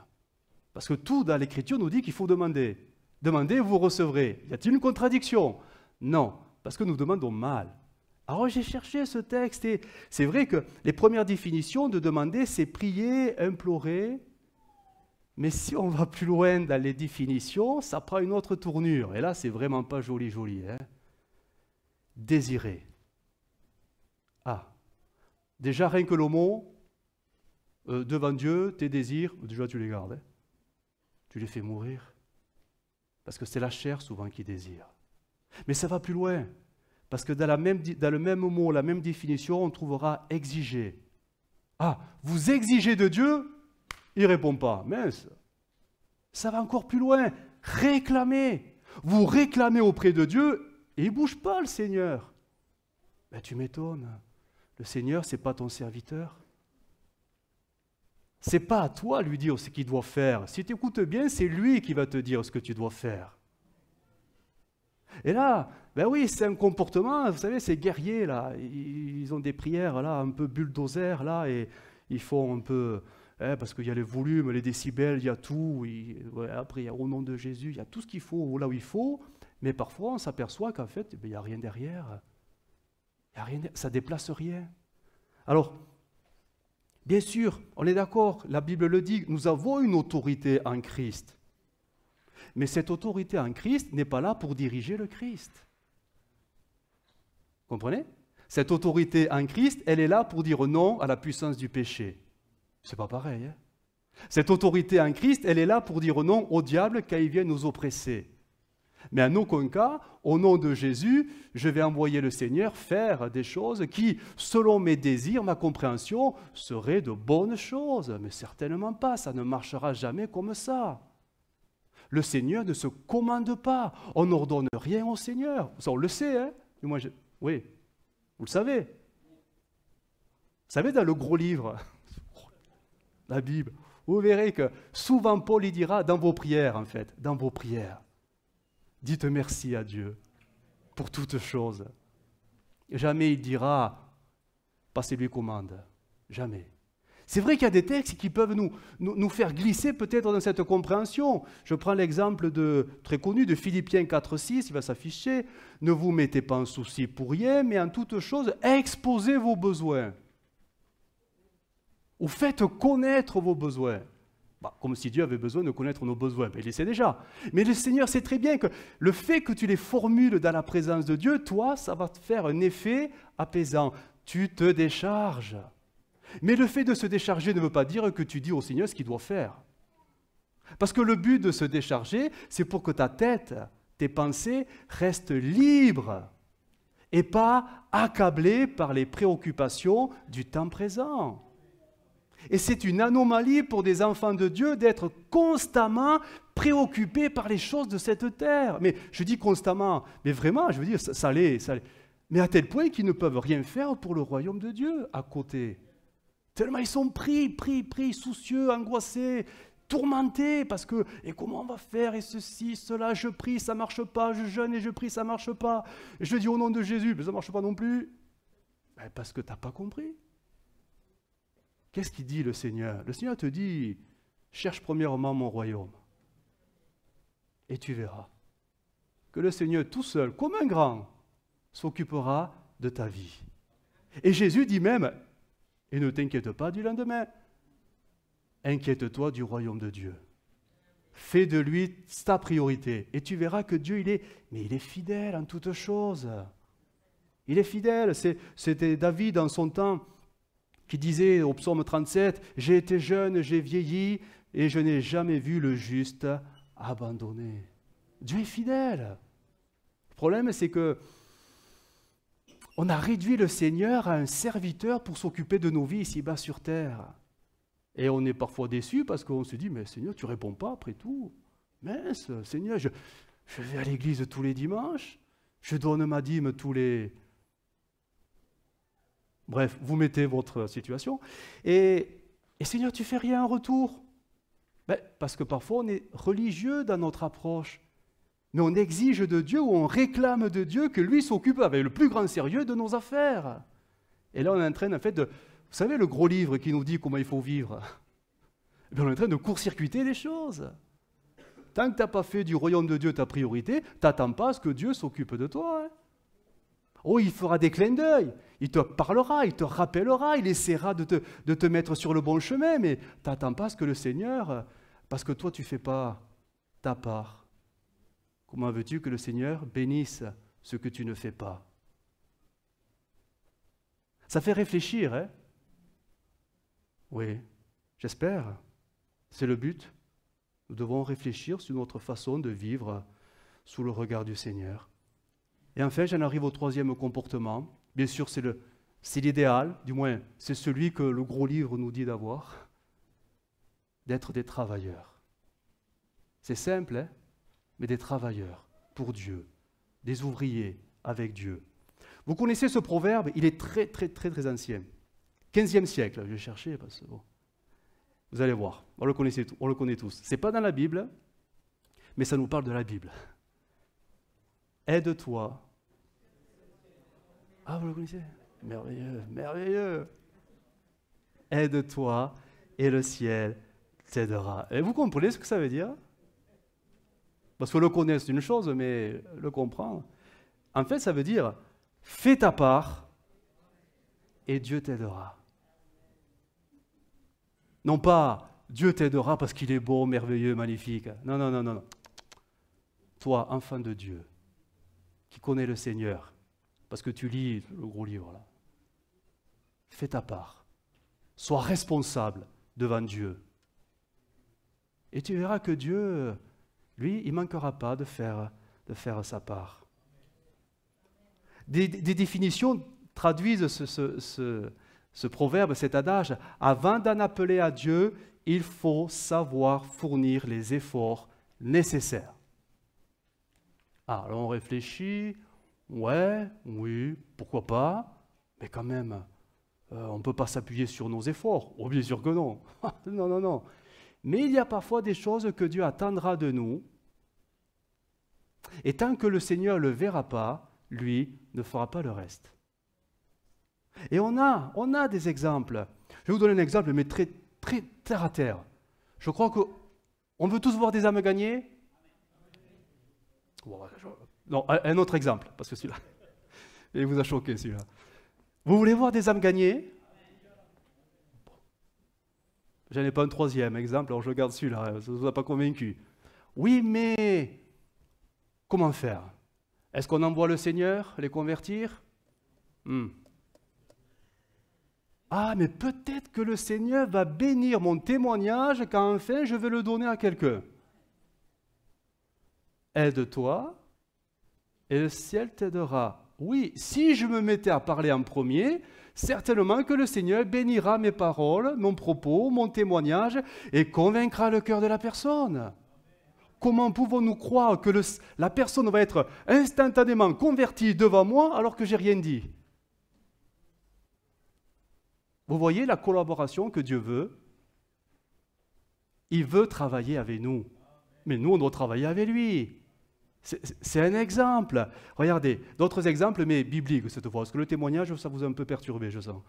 Parce que tout dans l'Écriture nous dit qu'il faut demander. Demandez, vous recevrez. Y a-t-il une contradiction? Non, parce que nous demandons mal. Alors j'ai cherché ce texte et c'est vrai que les premières définitions de demander, c'est prier, implorer. Mais si on va plus loin dans les définitions, ça prend une autre tournure. Et là, c'est vraiment pas joli. Hein. Désirer. Déjà, rien que le mot, devant Dieu, tes désirs, déjà tu les gardes. Hein. Tu les fais mourir. Parce que c'est la chair souvent qui désire. Mais ça va plus loin. Parce que dans le même mot, la même définition, on trouvera exiger. Vous exigez de Dieu, il ne répond pas. Mince. Ça va encore plus loin. Réclamer. Vous réclamez auprès de Dieu et il ne bouge pas, le Seigneur. Tu m'étonnes. Le Seigneur, ce n'est pas ton serviteur. c'est pas à toi de lui dire ce qu'il doit faire. Si tu écoutes bien, c'est lui qui va te dire ce que tu dois faire. Et là, ben oui, c'est un comportement, vous savez, ces guerriers, là, ils ont des prières, là, un peu bulldozer, là, et ils font un peu, parce qu'il y a les volumes, les décibels, il y a tout, après, il y a au nom de Jésus, il y a tout ce qu'il faut, là où il faut, mais parfois, on s'aperçoit qu'en fait, il n'y a rien derrière. Ça ne déplace rien. Alors, bien sûr, on est d'accord, la Bible le dit, nous avons une autorité en Christ. Mais cette autorité en Christ n'est pas là pour diriger le Christ. Comprenez? Cette autorité en Christ, elle est là pour dire non à la puissance du péché. C'est pas pareil. Hein? Cette autorité en Christ, elle est là pour dire non au diable quand il vient nous oppresser. Mais en aucun cas, au nom de Jésus, je vais envoyer le Seigneur faire des choses qui, selon mes désirs, ma compréhension, seraient de bonnes choses. Mais certainement pas, ça ne marchera jamais comme ça. Le Seigneur ne se commande pas. On n'ordonne rien au Seigneur. Ça, on le sait, hein? Oui, vous le savez. Vous savez, dans le gros livre, la Bible, vous verrez que souvent Paul y dira dans vos prières, en fait, dans vos prières, dites merci à Dieu pour toutes choses. Jamais il dira, passez-lui commande. Jamais. C'est vrai qu'il y a des textes qui peuvent nous faire glisser peut-être dans cette compréhension. Je prends l'exemple très connu de Philippiens 4,6, il va s'afficher. Ne vous mettez pas en souci pour rien, mais en toute chose, exposez vos besoins. Ou faites connaître vos besoins. Comme si Dieu avait besoin de connaître nos besoins, mais il le sait déjà. Mais le Seigneur sait très bien que le fait que tu les formules dans la présence de Dieu, toi, ça va te faire un effet apaisant. Tu te décharges. Mais le fait de se décharger ne veut pas dire que tu dis au Seigneur ce qu'il doit faire. Parce que le but de se décharger, c'est pour que ta tête, tes pensées restent libres et pas accablées par les préoccupations du temps présent. Et c'est une anomalie pour des enfants de Dieu d'être constamment préoccupés par les choses de cette terre. Mais je dis constamment, mais vraiment, je veux dire, ça l'est. Mais à tel point qu'ils ne peuvent rien faire pour le royaume de Dieu à côté. Tellement ils sont pris, soucieux, angoissés, tourmentés, parce que, et comment on va faire, et ceci, cela, je prie, ça ne marche pas, je jeûne et je prie, ça ne marche pas. Et je dis au nom de Jésus, mais ça ne marche pas non plus. Parce que tu n'as pas compris. Qu'est-ce qu'il dit le Seigneur? Le Seigneur te dit, cherche premièrement mon royaume. Et tu verras que le Seigneur tout seul, comme un grand, s'occupera de ta vie. Et Jésus dit même, et ne t'inquiète pas du lendemain, inquiète-toi du royaume de Dieu. Fais de lui ta priorité. Et tu verras que Dieu, il est fidèle en toutes choses. Il est fidèle. C'était David en son temps qui disait au psaume 37, « J'ai été jeune, j'ai vieilli, et je n'ai jamais vu le juste abandonné. » Dieu est fidèle. Le problème, c'est que on a réduit le Seigneur à un serviteur pour s'occuper de nos vies ici-bas sur terre. Et on est parfois déçu parce qu'on se dit, mais Seigneur, tu ne réponds pas après tout. Mince, Seigneur, je vais à l'église tous les dimanches, je donne ma dîme tous les... Bref, vous mettez votre situation. Et Seigneur, tu ne fais rien en retour. Parce que parfois on est religieux dans notre approche. Mais on exige de Dieu ou on réclame de Dieu que lui s'occupe avec le plus grand sérieux de nos affaires. Et là, on est en train, en fait, vous savez, le gros livre qui nous dit comment il faut vivre. On est en train de court-circuiter les choses. Tant que tu n'as pas fait du royaume de Dieu ta priorité, tu n'attends pas à ce que Dieu s'occupe de toi. Hein. Oh, il fera des clins d'œil, il te parlera, il te rappellera, il essaiera de te mettre sur le bon chemin, mais tu n'attends pas à ce que le Seigneur, parce que toi, tu ne fais pas ta part. Comment veux-tu que le Seigneur bénisse ce que tu ne fais pas? Ça fait réfléchir, hein? Oui, j'espère. C'est le but. Nous devons réfléchir sur notre façon de vivre sous le regard du Seigneur. Et enfin, j'en arrive au troisième comportement. Bien sûr, c'est l'idéal, du moins, c'est celui que le gros livre nous dit d'avoir, d'être des travailleurs. C'est simple, hein? Mais des travailleurs pour Dieu, des ouvriers avec Dieu. Vous connaissez ce proverbe, il est très ancien. 15e siècle, je cherchais parce que bon. Vous allez voir, on le connaît tous. Ce n'est pas dans la Bible, mais ça nous parle de la Bible. Aide-toi. Ah, vous le connaissez? Merveilleux, merveilleux. Aide-toi et le ciel t'aidera. Et vous comprenez ce que ça veut dire? Parce que le connaître, c'est une chose, mais le comprendre. En fait, ça veut dire, fais ta part et Dieu t'aidera. Non pas, Dieu t'aidera parce qu'il est beau, merveilleux, magnifique. Non, non, non, non, non. Toi, enfant de Dieu, qui connais le Seigneur, parce que tu lis le gros livre là, fais ta part. Sois responsable devant Dieu. Et tu verras que Dieu, lui, il ne manquera pas de faire sa part. Des définitions traduisent ce proverbe, cet adage. Avant d'en appeler à Dieu, il faut savoir fournir les efforts nécessaires. Ah, alors on réfléchit, ouais, oui, pourquoi pas, mais quand même, on ne peut pas s'appuyer sur nos efforts. Oh, bien sûr que non. Non, non, non. Mais il y a parfois des choses que Dieu attendra de nous, et tant que le Seigneur ne le verra pas, lui ne fera pas le reste. Et on a des exemples. Je vais vous donner un exemple, mais très, très terre à terre. Je crois qu'on veut tous voir des âmes gagnées. Non, un autre exemple, parce que celui-là, il vous a choqué celui-là. Vous voulez voir des âmes gagnées? Je n'en ai pas un troisième exemple, alors je garde celui-là, ça ne vous a pas convaincu. Oui, mais comment faire? Est-ce qu'on envoie le Seigneur les convertir? Ah, mais peut-être que le Seigneur va bénir mon témoignage quand enfin je vais le donner à quelqu'un. Aide-toi et le ciel t'aidera. Oui, si je me mettais à parler en premier, certainement que le Seigneur bénira mes paroles, mon propos, mon témoignage et convaincra le cœur de la personne. Comment pouvons-nous croire que la personne va être instantanément convertie devant moi alors que je n'ai rien dit? Vous voyez la collaboration que Dieu veut? Il veut travailler avec nous, mais nous on doit travailler avec lui. C'est un exemple. Regardez, d'autres exemples, mais bibliques cette fois, parce que le témoignage, ça vous a un peu perturbé, je sens.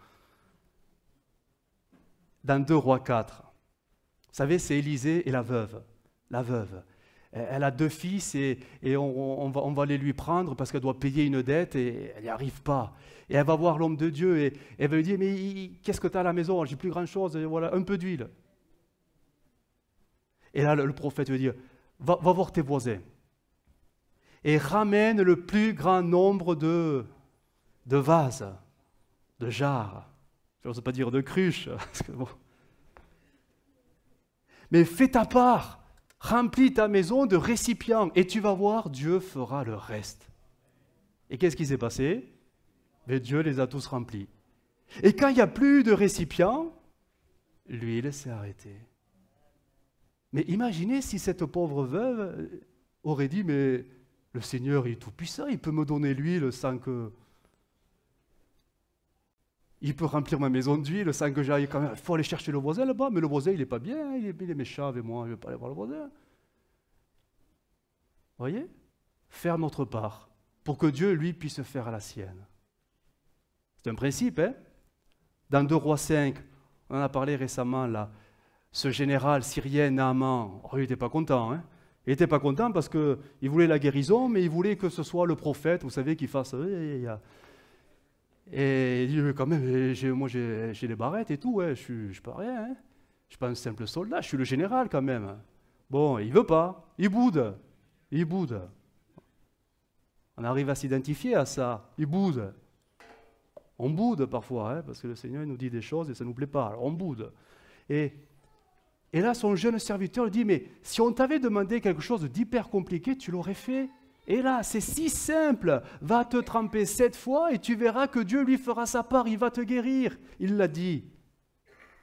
Dans 2 Rois 4, vous savez, c'est Élisée et la veuve. La veuve. Elle a 2 fils et on va les lui prendre parce qu'elle doit payer une dette et elle n'y arrive pas. Et elle va voir l'homme de Dieu et elle va lui dire, mais qu'est-ce que tu as à la maison? J'ai plus grand-chose, voilà, un peu d'huile. Et là, le prophète lui dit, va voir tes voisins et ramène le plus grand nombre de vases, de jarres. Je n'ose pas dire de cruches. Parce que bon. Mais fais ta part, remplis ta maison de récipients et tu vas voir, Dieu fera le reste. Et qu'est-ce qui s'est passé? Mais Dieu les a tous remplis. Et quand il n'y a plus de récipients, l'huile s'est arrêtée. Mais imaginez si cette pauvre veuve aurait dit, mais le Seigneur est tout-puissant, il peut me donner l'huile sans que... Il peut remplir ma maison d'huile sans que j'aille quand même... Il faut aller chercher le voisin là-bas, mais le voisin, il n'est pas bien, il est méchant avec moi, je ne vais pas aller voir le voisin. Vous voyez? Faire notre part, pour que Dieu, lui, puisse faire la sienne. C'est un principe, hein? Dans 2 Rois 5, on en a parlé récemment, là, ce général syrien, Naaman, il n'était pas content, hein? Il n'était pas content parce qu'il voulait la guérison, mais il voulait que ce soit le prophète, vous savez, qui fasse... Et il dit, quand même, moi j'ai les barrettes et tout, ouais, je ne suis pas rien, hein. Je ne suis pas un simple soldat, je suis le général quand même. Bon, il ne veut pas, il boude. On arrive à s'identifier à ça, il boude. On boude parfois, hein, parce que le Seigneur nous dit des choses et ça ne nous plaît pas, alors on boude. Et là, son jeune serviteur lui dit, mais si on t'avait demandé quelque chose d'hyper compliqué, tu l'aurais fait. Et là, c'est si simple, va te tremper 7 fois et tu verras que Dieu lui fera sa part, il va te guérir. Il l'a dit.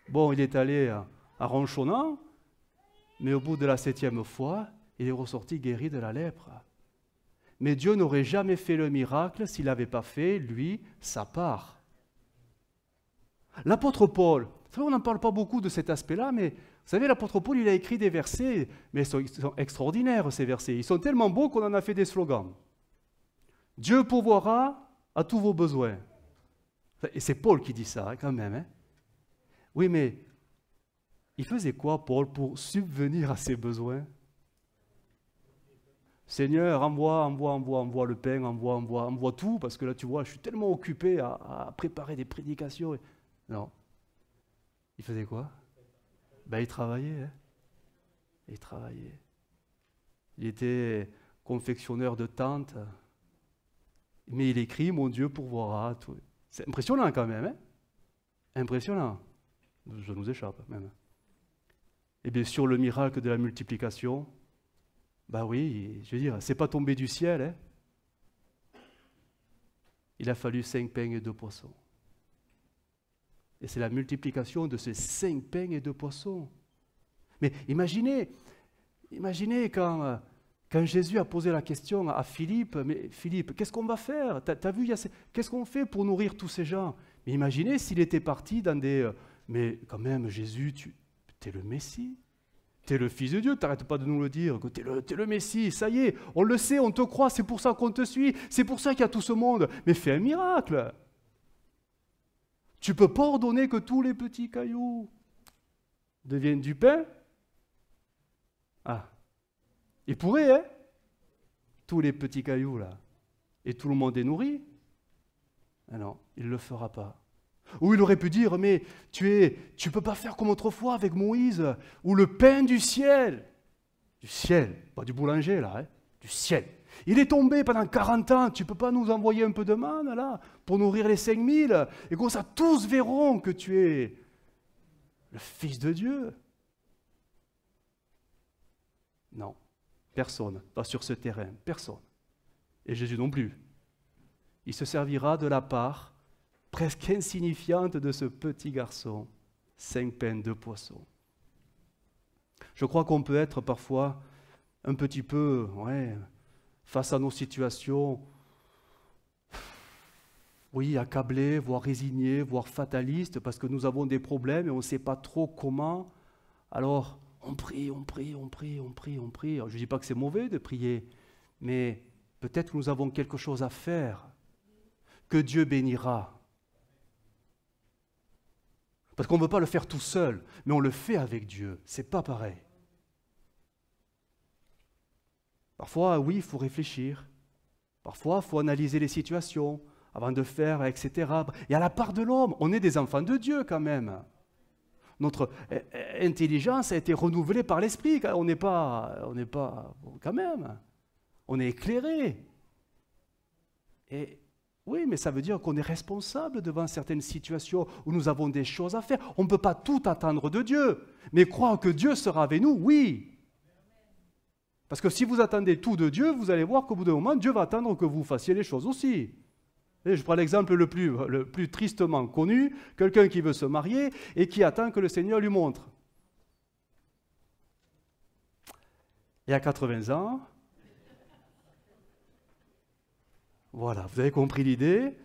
Bon, il est allé à ronchonnant, mais au bout de la 7e fois, il est ressorti guéri de la lèpre. Mais Dieu n'aurait jamais fait le miracle s'il n'avait pas fait, lui, sa part. L'apôtre Paul, Vous savez, on n'en parle pas beaucoup de cet aspect-là, mais vous savez, l'apôtre Paul, il a écrit des versets, mais ils sont extraordinaires, ces versets. Ils sont tellement beaux qu'on en a fait des slogans. Dieu pourvoira à tous vos besoins. Et c'est Paul qui dit ça, quand même. Hein. Oui, mais il faisait quoi, Paul, pour subvenir à ses besoins? Seigneur, envoie le pain, envoie tout, parce que là, tu vois, je suis tellement occupé à préparer des prédications. Non. Il faisait quoi? Ben, il travaillait. Hein. Il travaillait. Il était confectionneur de tentes. Mais il écrit, mon Dieu pourvoira. Tout. C'est impressionnant quand même. Hein? Impressionnant. Ça nous échappe même. Et bien sûr, le miracle de la multiplication, ben oui, je veux dire, c'est pas tombé du ciel. Hein? Il a fallu 5 pains et 2 poissons. Et c'est la multiplication de ces 5 pains et 2 poissons. Mais imaginez quand Jésus a posé la question à Philippe, mais Philippe, qu'est-ce qu'on va faire? T'as vu, qu'est-ce qu'on fait pour nourrir tous ces gens? Mais imaginez s'il était parti dans des... mais quand même, Jésus, tu es le Messie. Tu es le Fils de Dieu, t'arrêtes pas de nous le dire, que tu es le Messie, ça y est, on le sait, on te croit, c'est pour ça qu'on te suit, c'est pour ça qu'il y a tout ce monde. Mais fais un miracle. Tu ne peux pas ordonner que tous les petits cailloux deviennent du pain? Ah, il pourrait, hein? Tous les petits cailloux, là. Et tout le monde est nourri? Ah non, il ne le fera pas. Ou il aurait pu dire, mais tu peux pas faire comme autrefois avec Moïse, ou le pain du ciel, pas du boulanger, là, hein? Du ciel. Il est tombé pendant 40 ans, tu ne peux pas nous envoyer un peu de manne, là, pour nourrir les 5000, et comme ça, tous verront que tu es le Fils de Dieu. Non, personne, pas sur ce terrain, personne. Et Jésus non plus. Il se servira de la part presque insignifiante de ce petit garçon, 5 pains, 2 poissons. Je crois qu'on peut être parfois un petit peu, face à nos situations, oui, accablés, voire résignés, voire fatalistes, parce que nous avons des problèmes et on ne sait pas trop comment. Alors, on prie. Je ne dis pas que c'est mauvais de prier, mais peut-être que nous avons quelque chose à faire, que Dieu bénira. Parce qu'on ne veut pas le faire tout seul, mais on le fait avec Dieu. Ce n'est pas pareil. Parfois, oui, il faut réfléchir. Parfois, il faut analyser les situations avant de faire, etc. Et à la part de l'homme, on est des enfants de Dieu quand même. Notre intelligence a été renouvelée par l'Esprit. On n'est pas, quand même, on est éclairé. Et oui, mais ça veut dire qu'on est responsable devant certaines situations où nous avons des choses à faire. On ne peut pas tout attendre de Dieu, mais croire que Dieu sera avec nous, oui. Parce que si vous attendez tout de Dieu, vous allez voir qu'au bout d'un moment, Dieu va attendre que vous fassiez les choses aussi. Et je prends l'exemple le plus tristement connu, quelqu'un qui veut se marier et qui attend que le Seigneur lui montre. Et à 80 ans, voilà, vous avez compris l'idée?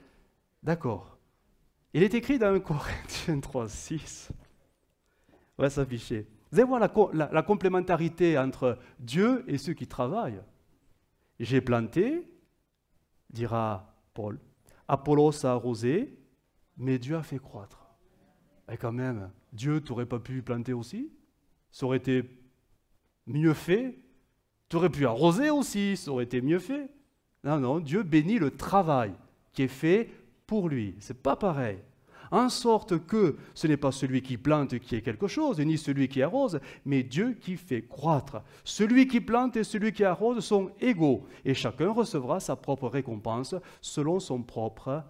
D'accord. Il est écrit dans 1 Corinthiens 3,6. On va s'afficher. Vous allez voir la complémentarité entre Dieu et ceux qui travaillent. J'ai planté, dira Paul. Apollos a arrosé, mais Dieu a fait croître. Et quand même, Dieu, tu n'aurais pas pu planter aussi? Ça aurait été mieux fait. Tu aurais pu arroser aussi, ça aurait été mieux fait. Non, Dieu bénit le travail qui est fait pour lui. Ce n'est pas pareil. En sorte que ce n'est pas celui qui plante qui est quelque chose, ni celui qui arrose, mais Dieu qui fait croître. Celui qui plante et celui qui arrose sont égaux, et chacun recevra sa propre récompense selon son propre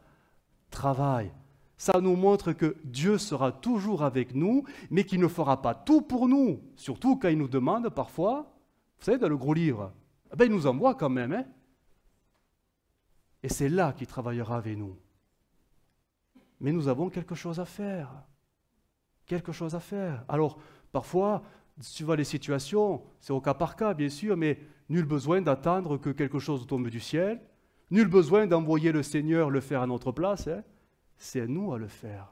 travail. Ça nous montre que Dieu sera toujours avec nous, mais qu'il ne fera pas tout pour nous, surtout quand il nous demande parfois, vous savez, dans le gros livre, il nous envoie quand même, hein? Et c'est là qu'il travaillera avec nous. Mais nous avons quelque chose à faire. Quelque chose à faire. Alors, parfois, suivant les situations, c'est au cas par cas, bien sûr, mais nul besoin d'attendre que quelque chose tombe du ciel. Nul besoin d'envoyer le Seigneur le faire à notre place. Hein. C'est à nous à le faire.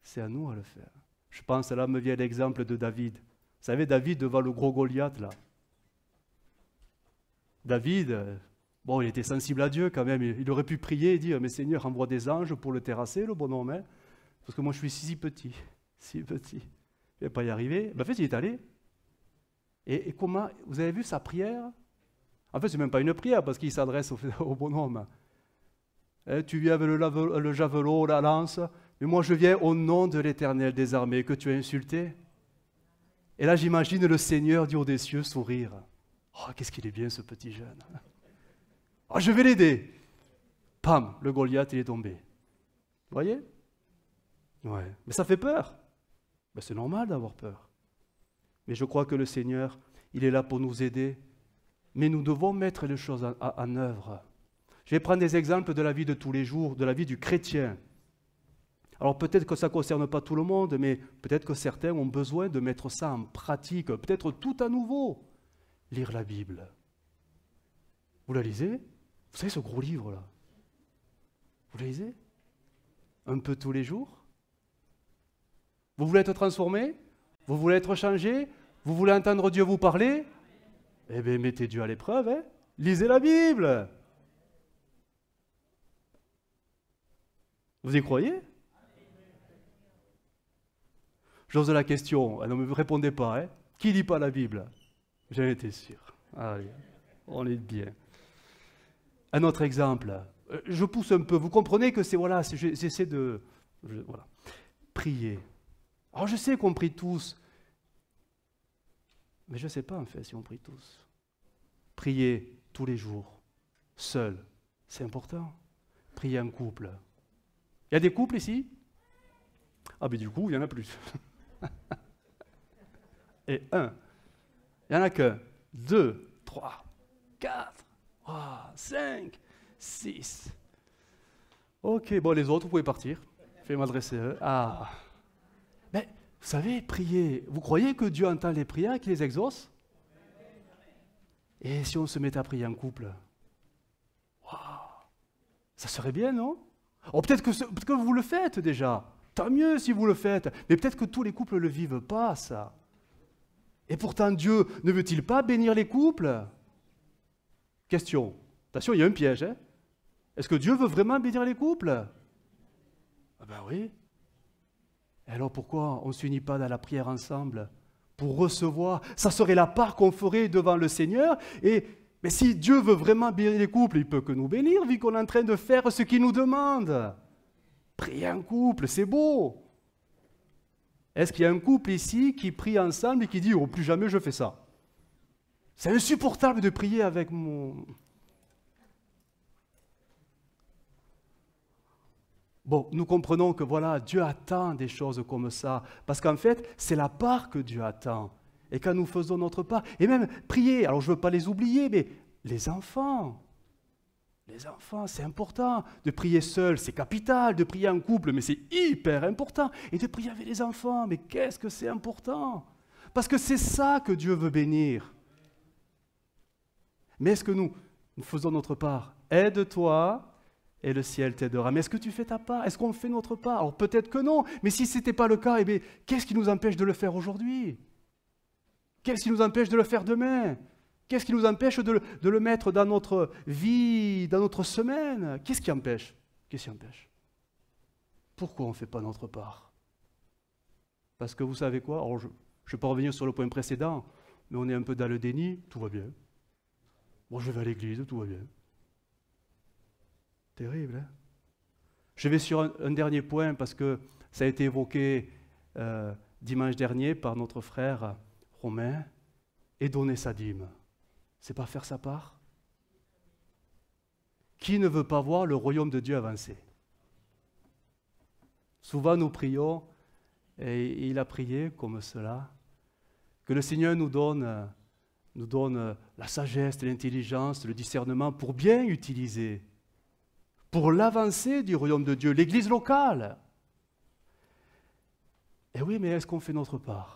C'est à nous à le faire. Je pense, là me vient l'exemple de David. Vous savez, David devant le gros Goliath, là. David, bon, il était sensible à Dieu quand même. Il aurait pu prier et dire, mais Seigneur, envoie des anges pour le terrasser, le bonhomme, hein, parce que moi je suis si petit, si petit. Il ne va pas y arriver. Ben, en fait, il est allé. Et comment, vous avez vu sa prière? En fait, ce n'est même pas une prière, parce qu'il s'adresse au bonhomme. Tu viens avec le javelot, la lance, mais moi je viens au nom de l'Éternel des armées que tu as insulté. Et là, j'imagine le Seigneur du haut des cieux sourire. Oh, qu'est-ce qu'il est bien ce petit jeune. Oh, je vais l'aider. Pam, le Goliath, il est tombé. Vous voyez? Ouais. Mais ça fait peur. Ben, c'est normal d'avoir peur. Mais je crois que le Seigneur, il est là pour nous aider. Mais nous devons mettre les choses en œuvre. Je vais prendre des exemples de la vie de tous les jours, de la vie du chrétien. Alors peut-être que ça ne concerne pas tout le monde, mais peut-être que certains ont besoin de mettre ça en pratique, peut-être tout à nouveau. Lire la Bible. Vous la lisez? Vous savez ce gros livre-là? Vous la lisez? Un peu tous les jours? Vous voulez être transformé? Vous voulez être changé? Vous voulez entendre Dieu vous parler? Eh bien, mettez Dieu à l'épreuve, hein? Lisez la Bible! Vous y croyez? J'ose la question, ne me répondez pas, hein? Qui lit pas la Bible? J'en étais sûr. Allez, on est bien. Un autre exemple. Je pousse un peu. Vous comprenez que c'est, voilà, j'essaie de... voilà. Prier. Alors je sais qu'on prie tous, mais je ne sais pas en fait si on prie tous. Prier tous les jours, seul, c'est important. Prier en couple. Il y a des couples ici? Ah ben du coup, il n'y en a plus. Et un. Il n'y en a qu'un. 2, 3, 4, 5, 6. Ok, bon, les autres, vous pouvez partir. Je vais m'adresser à eux. Ah. Mais, vous savez, prier, vous croyez que Dieu entend les prières et qu'il les exauce? Et si on se mettait à prier en couple? Waouh. Ça serait bien, non? Oh, peut-être que vous le faites déjà. Tant mieux si vous le faites. Mais peut-être que tous les couples ne le vivent pas, ça. Et pourtant, Dieu ne veut-il pas bénir les couples? Question. Attention, il y a un piège. Hein? Est-ce que Dieu veut vraiment bénir les couples? Ah ben oui. Et alors pourquoi on ne s'unit pas dans la prière ensemble pour recevoir? Ça serait la part qu'on ferait devant le Seigneur. Mais si Dieu veut vraiment bénir les couples, il peut que nous bénir, vu qu'on est en train de faire ce qu'il nous demande. Prier en couple, c'est beau. Est-ce qu'il y a un couple ici qui prie ensemble et qui dit « Oh, plus jamais je fais ça ». C'est insupportable de prier avec mon... Bon, nous comprenons que voilà, Dieu attend des choses comme ça, parce qu'en fait, c'est la part que Dieu attend. Et quand nous faisons notre part, et même prier, alors je ne veux pas les oublier, mais les enfants, c'est important. De prier seul, c'est capital. De prier en couple, mais c'est hyper important. Et de prier avec les enfants, mais qu'est-ce que c'est important? Parce que c'est ça que Dieu veut bénir. Mais est-ce que nous faisons notre part? Aide-toi et le ciel t'aidera. Mais est-ce que tu fais ta part? Est-ce qu'on fait notre part? Alors peut-être que non, mais si ce n'était pas le cas, eh bien, qu'est-ce qui nous empêche de le faire aujourd'hui? Qu'est-ce qui nous empêche de le faire demain? Qu'est-ce qui nous empêche de le mettre dans notre vie, dans notre semaine? Qu'est-ce qui empêche? Qu'est-ce qui empêche? Pourquoi on ne fait pas notre part? Parce que vous savez quoi? Alors je ne vais pas revenir sur le point précédent, mais on est un peu dans le déni, tout va bien. Moi je vais à l'église, tout va bien. Terrible, hein? Je vais sur un dernier point parce que ça a été évoqué dimanche dernier par notre frère Romain, et donner sa dîme. C'est pas faire sa part? Qui ne veut pas voir le royaume de Dieu avancer? Souvent nous prions, et il a prié comme cela, que le Seigneur nous donne la sagesse, l'intelligence, le discernement pour bien utiliser, pour l'avancée du royaume de Dieu, l'église locale. Et oui, mais est-ce qu'on fait notre part?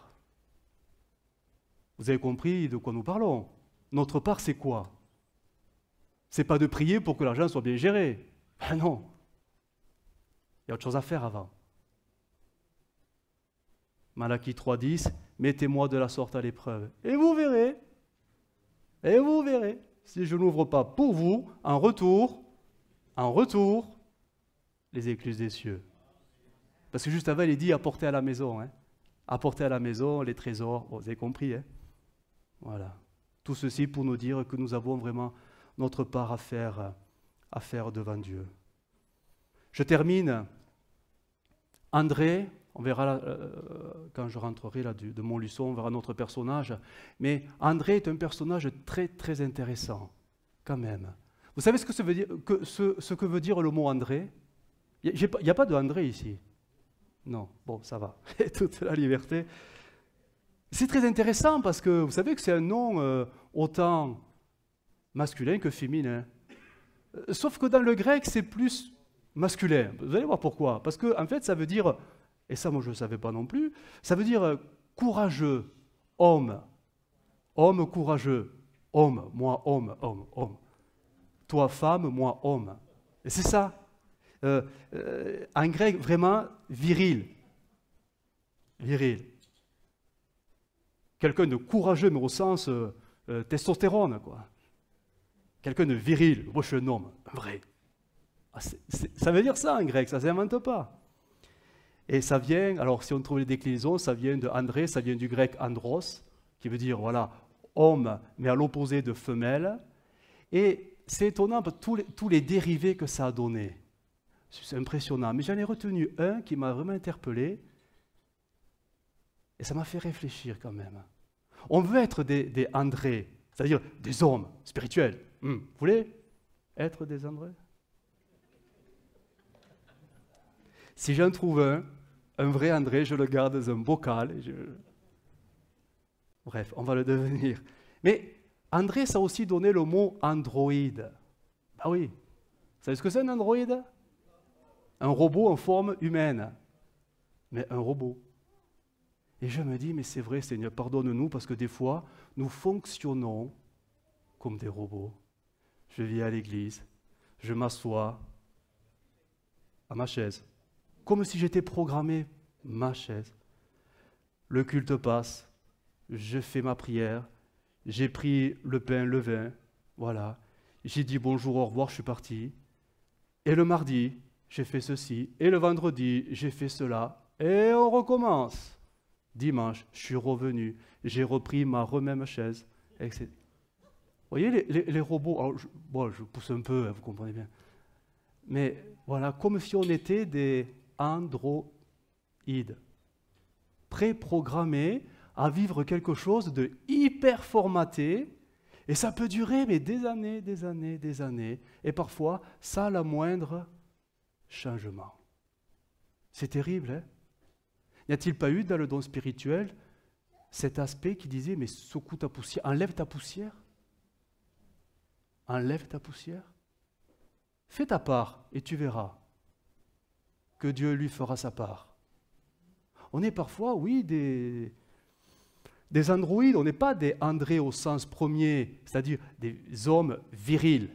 Vous avez compris de quoi nous parlons. Notre part, c'est quoi? C'est pas de prier pour que l'argent soit bien géré. Ben non. Il y a autre chose à faire avant. Malachie 3,10, mettez-moi de la sorte à l'épreuve. Et vous verrez, si je n'ouvre pas pour vous, en retour, les écluses des cieux. Parce que juste avant, il dit apportez à la maison. Hein. Apportez à la maison les trésors. Vous avez compris, hein. Voilà. Tout ceci pour nous dire que nous avons vraiment notre part à faire devant Dieu. Je termine. André, on verra quand je rentrerai là de Montluçon, on verra notre personnage. Mais André est un personnage très très intéressant, quand même. Vous savez ce que veut dire le mot André? Il n'y a pas de André ici. Non, bon, ça va. Toute la liberté. C'est très intéressant parce que vous savez que c'est un nom autant masculin que féminin. Sauf que dans le grec, c'est plus masculin. Vous allez voir pourquoi. Parce que en fait, ça veut dire, et ça moi je ne savais pas non plus, ça veut dire courageux, homme. Homme courageux. Homme, moi homme, homme, homme. Toi femme, moi homme. Et c'est ça. En grec, vraiment viril. Viril. Quelqu'un de courageux, mais au sens testostérone, quoi. Quelqu'un de viril. Moi, je suis un homme, un vrai. Ça veut dire ça en grec, ça ne s'invente pas. Et ça vient, alors si on trouve les déclinaisons, ça vient de André, ça vient du grec andros, qui veut dire, voilà, homme, mais à l'opposé de femelle. Et c'est étonnant, tous les dérivés que ça a donné. C'est impressionnant. Mais j'en ai retenu un qui m'a vraiment interpellé. Et ça m'a fait réfléchir quand même. On veut être des André, c'est-à-dire des hommes spirituels. Vous voulez être des André? Si j'en trouve un vrai André, je le garde dans un bocal. Bref, on va le devenir. Mais André, ça a aussi donné le mot androïde. Ah oui. Vous savez ce que c'est un androïde? Un robot en forme humaine. Mais un robot. Et je me dis, mais c'est vrai, Seigneur, pardonne-nous, parce que des fois, nous fonctionnons comme des robots. Je viens à l'église, je m'assois à ma chaise, comme si j'étais programmé, ma chaise. Le culte passe, je fais ma prière, j'ai pris le pain, le vin, voilà. J'ai dit bonjour, au revoir, je suis parti. Et le mardi, j'ai fait ceci. Et le vendredi, j'ai fait cela. Et on recommence. Dimanche, je suis revenu, j'ai repris ma même chaise, etc. Vous voyez, les robots, alors, je pousse un peu, vous comprenez bien. Mais voilà, comme si on était des androïdes, préprogrammés à vivre quelque chose de hyper formaté, et ça peut durer mais des années, et parfois, ça a la moindre changement. C'est terrible, hein? N'y a-t-il pas eu dans le don spirituel cet aspect qui disait, mais secoue ta poussière, enlève ta poussière, fais ta part et tu verras que Dieu lui fera sa part. On est parfois, oui, des androïdes, on n'est pas des André au sens premier, c'est-à-dire des hommes virils,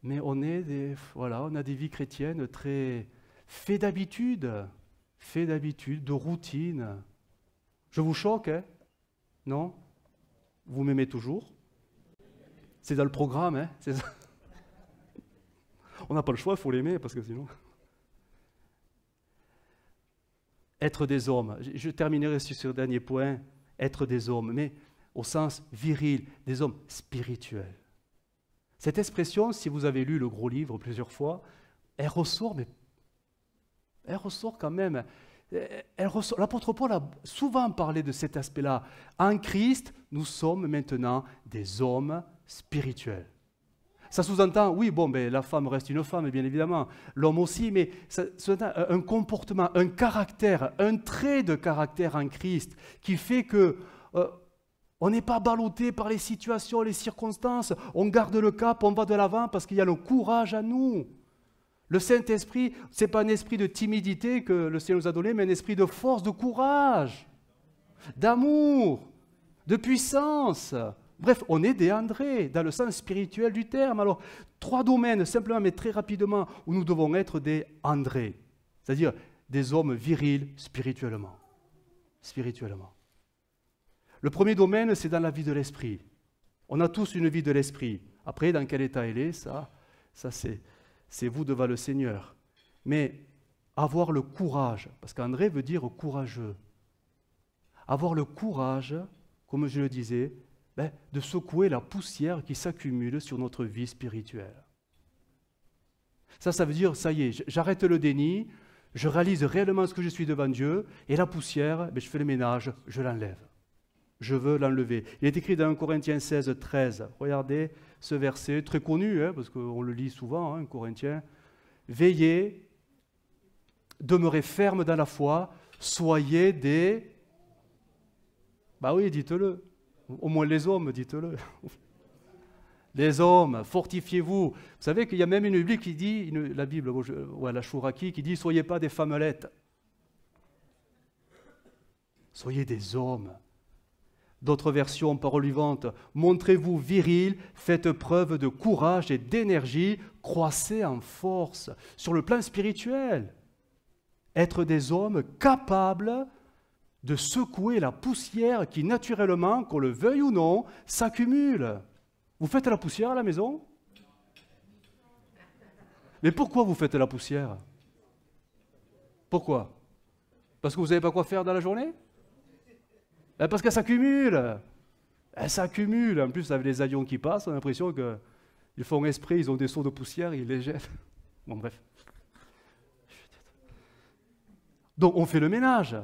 mais on a des vies chrétiennes très faits d'habitude, de routine. Je vous choque, hein? Non? Vous m'aimez toujours? C'est dans le programme, hein? C'est ça. On n'a pas le choix, il faut l'aimer, parce que sinon... Être des hommes. Je terminerai sur ce dernier point. Être des hommes, mais au sens viril, des hommes spirituels. Cette expression, si vous avez lu le gros livre plusieurs fois, elle ressort quand même. L'apôtre Paul a souvent parlé de cet aspect-là. En Christ, nous sommes maintenant des hommes spirituels. Ça sous-entend, oui, la femme reste une femme, bien évidemment, l'homme aussi, mais ça sous-entend un comportement, un caractère, un trait de caractère en Christ qui fait que on n'est pas ballotté par les situations, les circonstances, on garde le cap, on va de l'avant parce qu'il y a le courage à nous. Le Saint-Esprit, ce n'est pas un esprit de timidité que le Seigneur nous a donné, mais un esprit de force, de courage, d'amour, de puissance. Bref, on est des André, dans le sens spirituel du terme. Alors, 3 domaines, simplement, mais très rapidement, où nous devons être des André, c'est-à-dire des hommes virils spirituellement. spirituellement. Le premier domaine, c'est dans la vie de l'esprit. On a tous une vie de l'esprit. Après, dans quel état elle est, ça c'est vous devant le Seigneur. Mais avoir le courage, parce qu'André veut dire courageux. Avoir le courage, comme je le disais, de secouer la poussière qui s'accumule sur notre vie spirituelle. Ça veut dire, ça y est, j'arrête le déni, je réalise réellement ce que je suis devant Dieu, et la poussière, je fais le ménage, je l'enlève. Je veux l'enlever. Il est écrit dans 1 Corinthiens 16, 13. Regardez ce verset, très connu, parce qu'on le lit souvent, 1 Corinthiens. Veillez, demeurez ferme dans la foi, soyez des... Bah oui, dites-le. Au moins les hommes, dites-le. Les hommes, fortifiez-vous. Vous savez qu'il y a même une Bible qui dit, la Bible, la Chouraki, qui dit « Soyez pas des femmelettes. Soyez des hommes. » D'autres versions, parole vivante, « Montrez-vous viril, faites preuve de courage et d'énergie, croissez en force. » Sur le plan spirituel, être des hommes capables de secouer la poussière qui, naturellement, qu'on le veuille ou non, s'accumule. Vous faites la poussière à la maison? Mais pourquoi vous faites la poussière? Pourquoi? Parce que vous n'avez pas quoi faire dans la journée? Parce qu'elle s'accumule. Elle s'accumule. En plus, avec les avions qui passent, on a l'impression qu'ils font esprit, ils ont des seaux de poussière, ils les jettent. Bon, bref. Donc, on fait le ménage.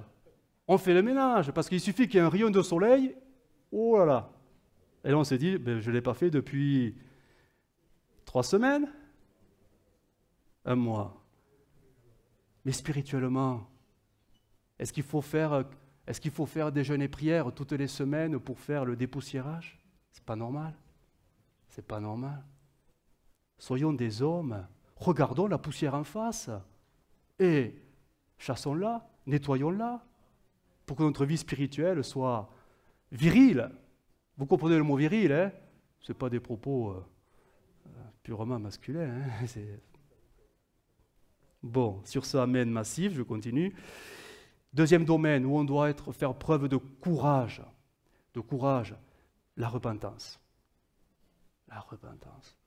On fait le ménage, parce qu'il suffit qu'il y ait un rayon de soleil, oh là là. Et là, on s'est dit, je ne l'ai pas fait depuis 3 semaines, 1 mois. Mais spirituellement, est-ce qu'il faut faire des jeûnes et prières toutes les semaines pour faire le dépoussiérage? C'est pas normal. C'est pas normal. Soyons des hommes, regardons la poussière en face et chassons-la, nettoyons-la, pour que notre vie spirituelle soit virile. Vous comprenez le mot viril, hein? Ce n'est pas des propos purement masculins. Hein? Bon, sur ce amen massif, je continue. Deuxième domaine où on doit faire preuve de courage, la repentance. La repentance.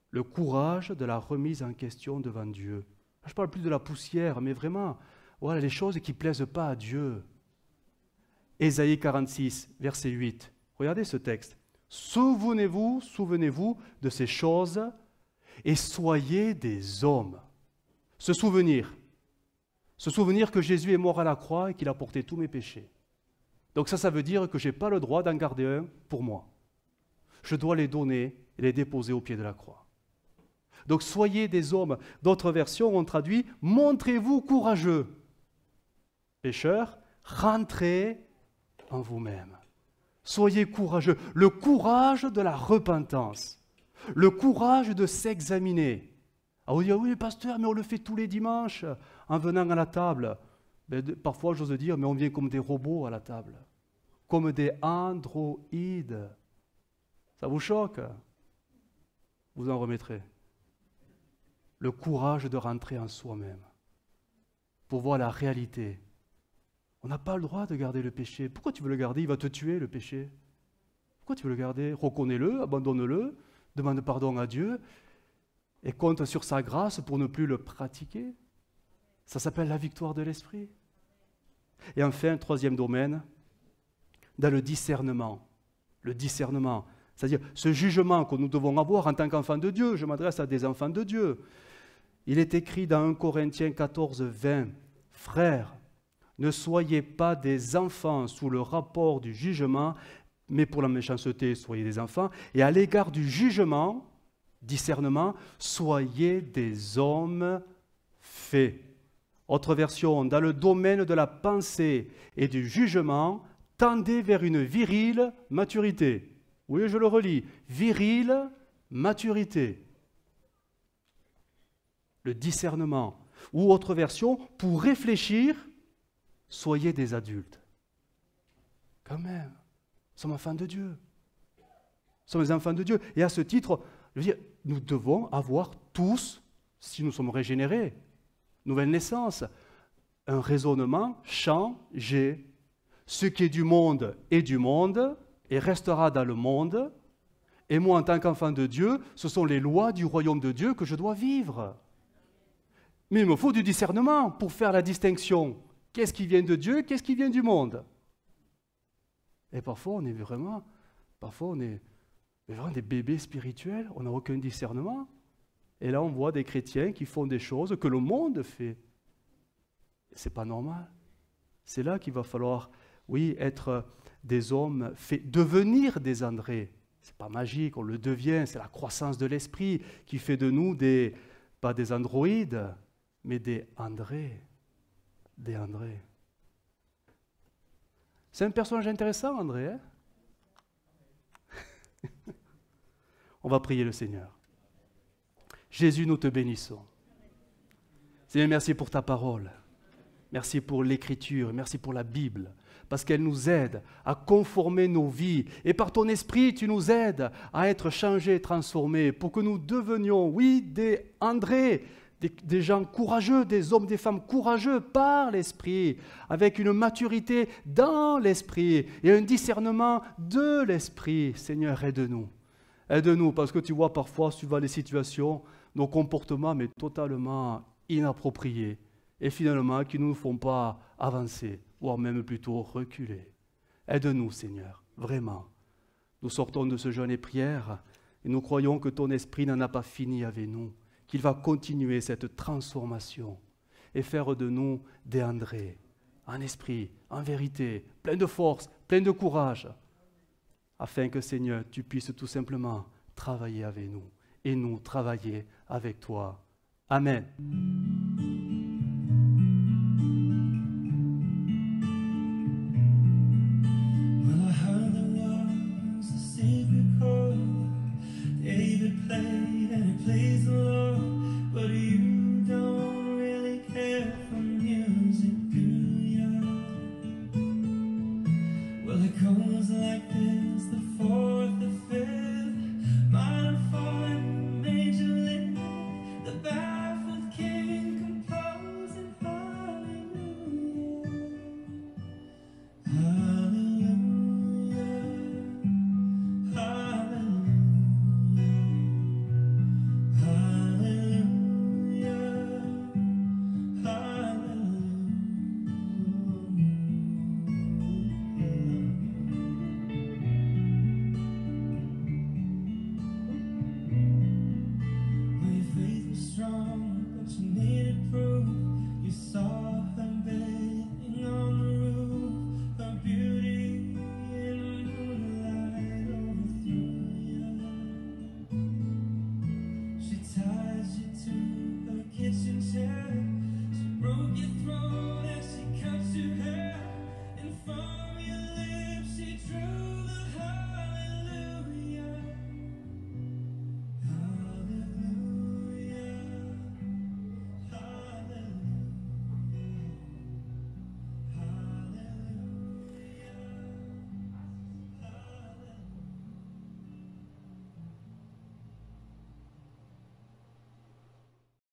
Le courage de la remise en question devant Dieu. Je ne parle plus de la poussière, mais vraiment, voilà, les choses qui ne plaisent pas à Dieu. Ésaïe 46, verset 8. Regardez ce texte. Souvenez-vous de ces choses et soyez des hommes. Se souvenir que Jésus est mort à la croix et qu'il a porté tous mes péchés. Donc ça veut dire que je n'ai pas le droit d'en garder un pour moi. Je dois les donner et les déposer au pied de la croix. Donc soyez des hommes. D'autres versions ont traduit « montrez-vous courageux ». Pécheurs, rentrez en vous-même. Soyez courageux. Le courage de la repentance. Le courage de s'examiner. Ah, vous dites, oui, pasteur, mais on le fait tous les dimanches en venant à la table. Parfois, j'ose dire, mais on vient comme des robots à la table. Comme des androïdes. Ça vous choque? Vous en remettrez. Le courage de rentrer en soi-même. Pour voir la réalité. On n'a pas le droit de garder le péché. Pourquoi tu veux le garder? Il va te tuer, le péché. Pourquoi tu veux le garder? Reconnais-le, abandonne-le, demande pardon à Dieu et compte sur sa grâce pour ne plus le pratiquer. Ça s'appelle la victoire de l'esprit. Et enfin, troisième domaine, dans le discernement. Le discernement, c'est-à-dire ce jugement que nous devons avoir en tant qu'enfants de Dieu. Je m'adresse à des enfants de Dieu. Il est écrit dans 1 Corinthiens 14, 20, « Frères, ne soyez pas des enfants sous le rapport du jugement, mais pour la méchanceté, soyez des enfants. Et à l'égard du jugement, discernement, soyez des hommes faits. » Autre version, dans le domaine de la pensée et du jugement, tendez vers une virile maturité. Oui, je le relis. Virile maturité. Le discernement. Ou autre version, pour réfléchir, soyez des adultes. Quand même, nous sommes enfants de Dieu. Nous sommes des enfants de Dieu. Et à ce titre, je veux dire, nous devons avoir tous, si nous sommes régénérés, nouvelle naissance, un raisonnement changé. Ce qui est du monde est du monde et restera dans le monde. Et moi, en tant qu'enfant de Dieu, ce sont les lois du royaume de Dieu que je dois vivre. Mais il me faut du discernement pour faire la distinction. Qu'est-ce qui vient de Dieu, qu'est-ce qui vient du monde? Et parfois, on est vraiment des bébés spirituels, on n'a aucun discernement. Et là, on voit des chrétiens qui font des choses que le monde fait. Ce n'est pas normal. C'est là qu'il va falloir, oui, être des hommes, devenir des Andrés. Ce n'est pas magique, on le devient, c'est la croissance de l'esprit qui fait de nous pas des androïdes, mais des Andrés. Des Andrés. C'est un personnage intéressant, André. Hein? On va prier le Seigneur. Jésus, nous te bénissons. Seigneur, merci pour ta parole. Merci pour l'Écriture, merci pour la Bible, parce qu'elle nous aide à conformer nos vies. Et par ton esprit, tu nous aides à être changés, transformés, pour que nous devenions, oui, des Andrés, des gens courageux, des hommes, des femmes courageux par l'esprit, avec une maturité dans l'esprit et un discernement de l'esprit. Seigneur, aide-nous. Aide-nous, parce que tu vois, parfois, suivant les situations, nos comportements, mais totalement inappropriés, et finalement, qui ne nous font pas avancer, voire même plutôt reculer. Aide-nous, Seigneur, vraiment. Nous sortons de ce jeûne et prière, et nous croyons que ton esprit n'en a pas fini avec nous, qu'il va continuer cette transformation et faire de nous des Andrés, en esprit, en vérité, plein de force, plein de courage, afin que, Seigneur, tu puisses tout simplement travailler avec nous et nous travailler avec toi. Amen. Well, I heard there was a Savior called. David played and he plays the Lord.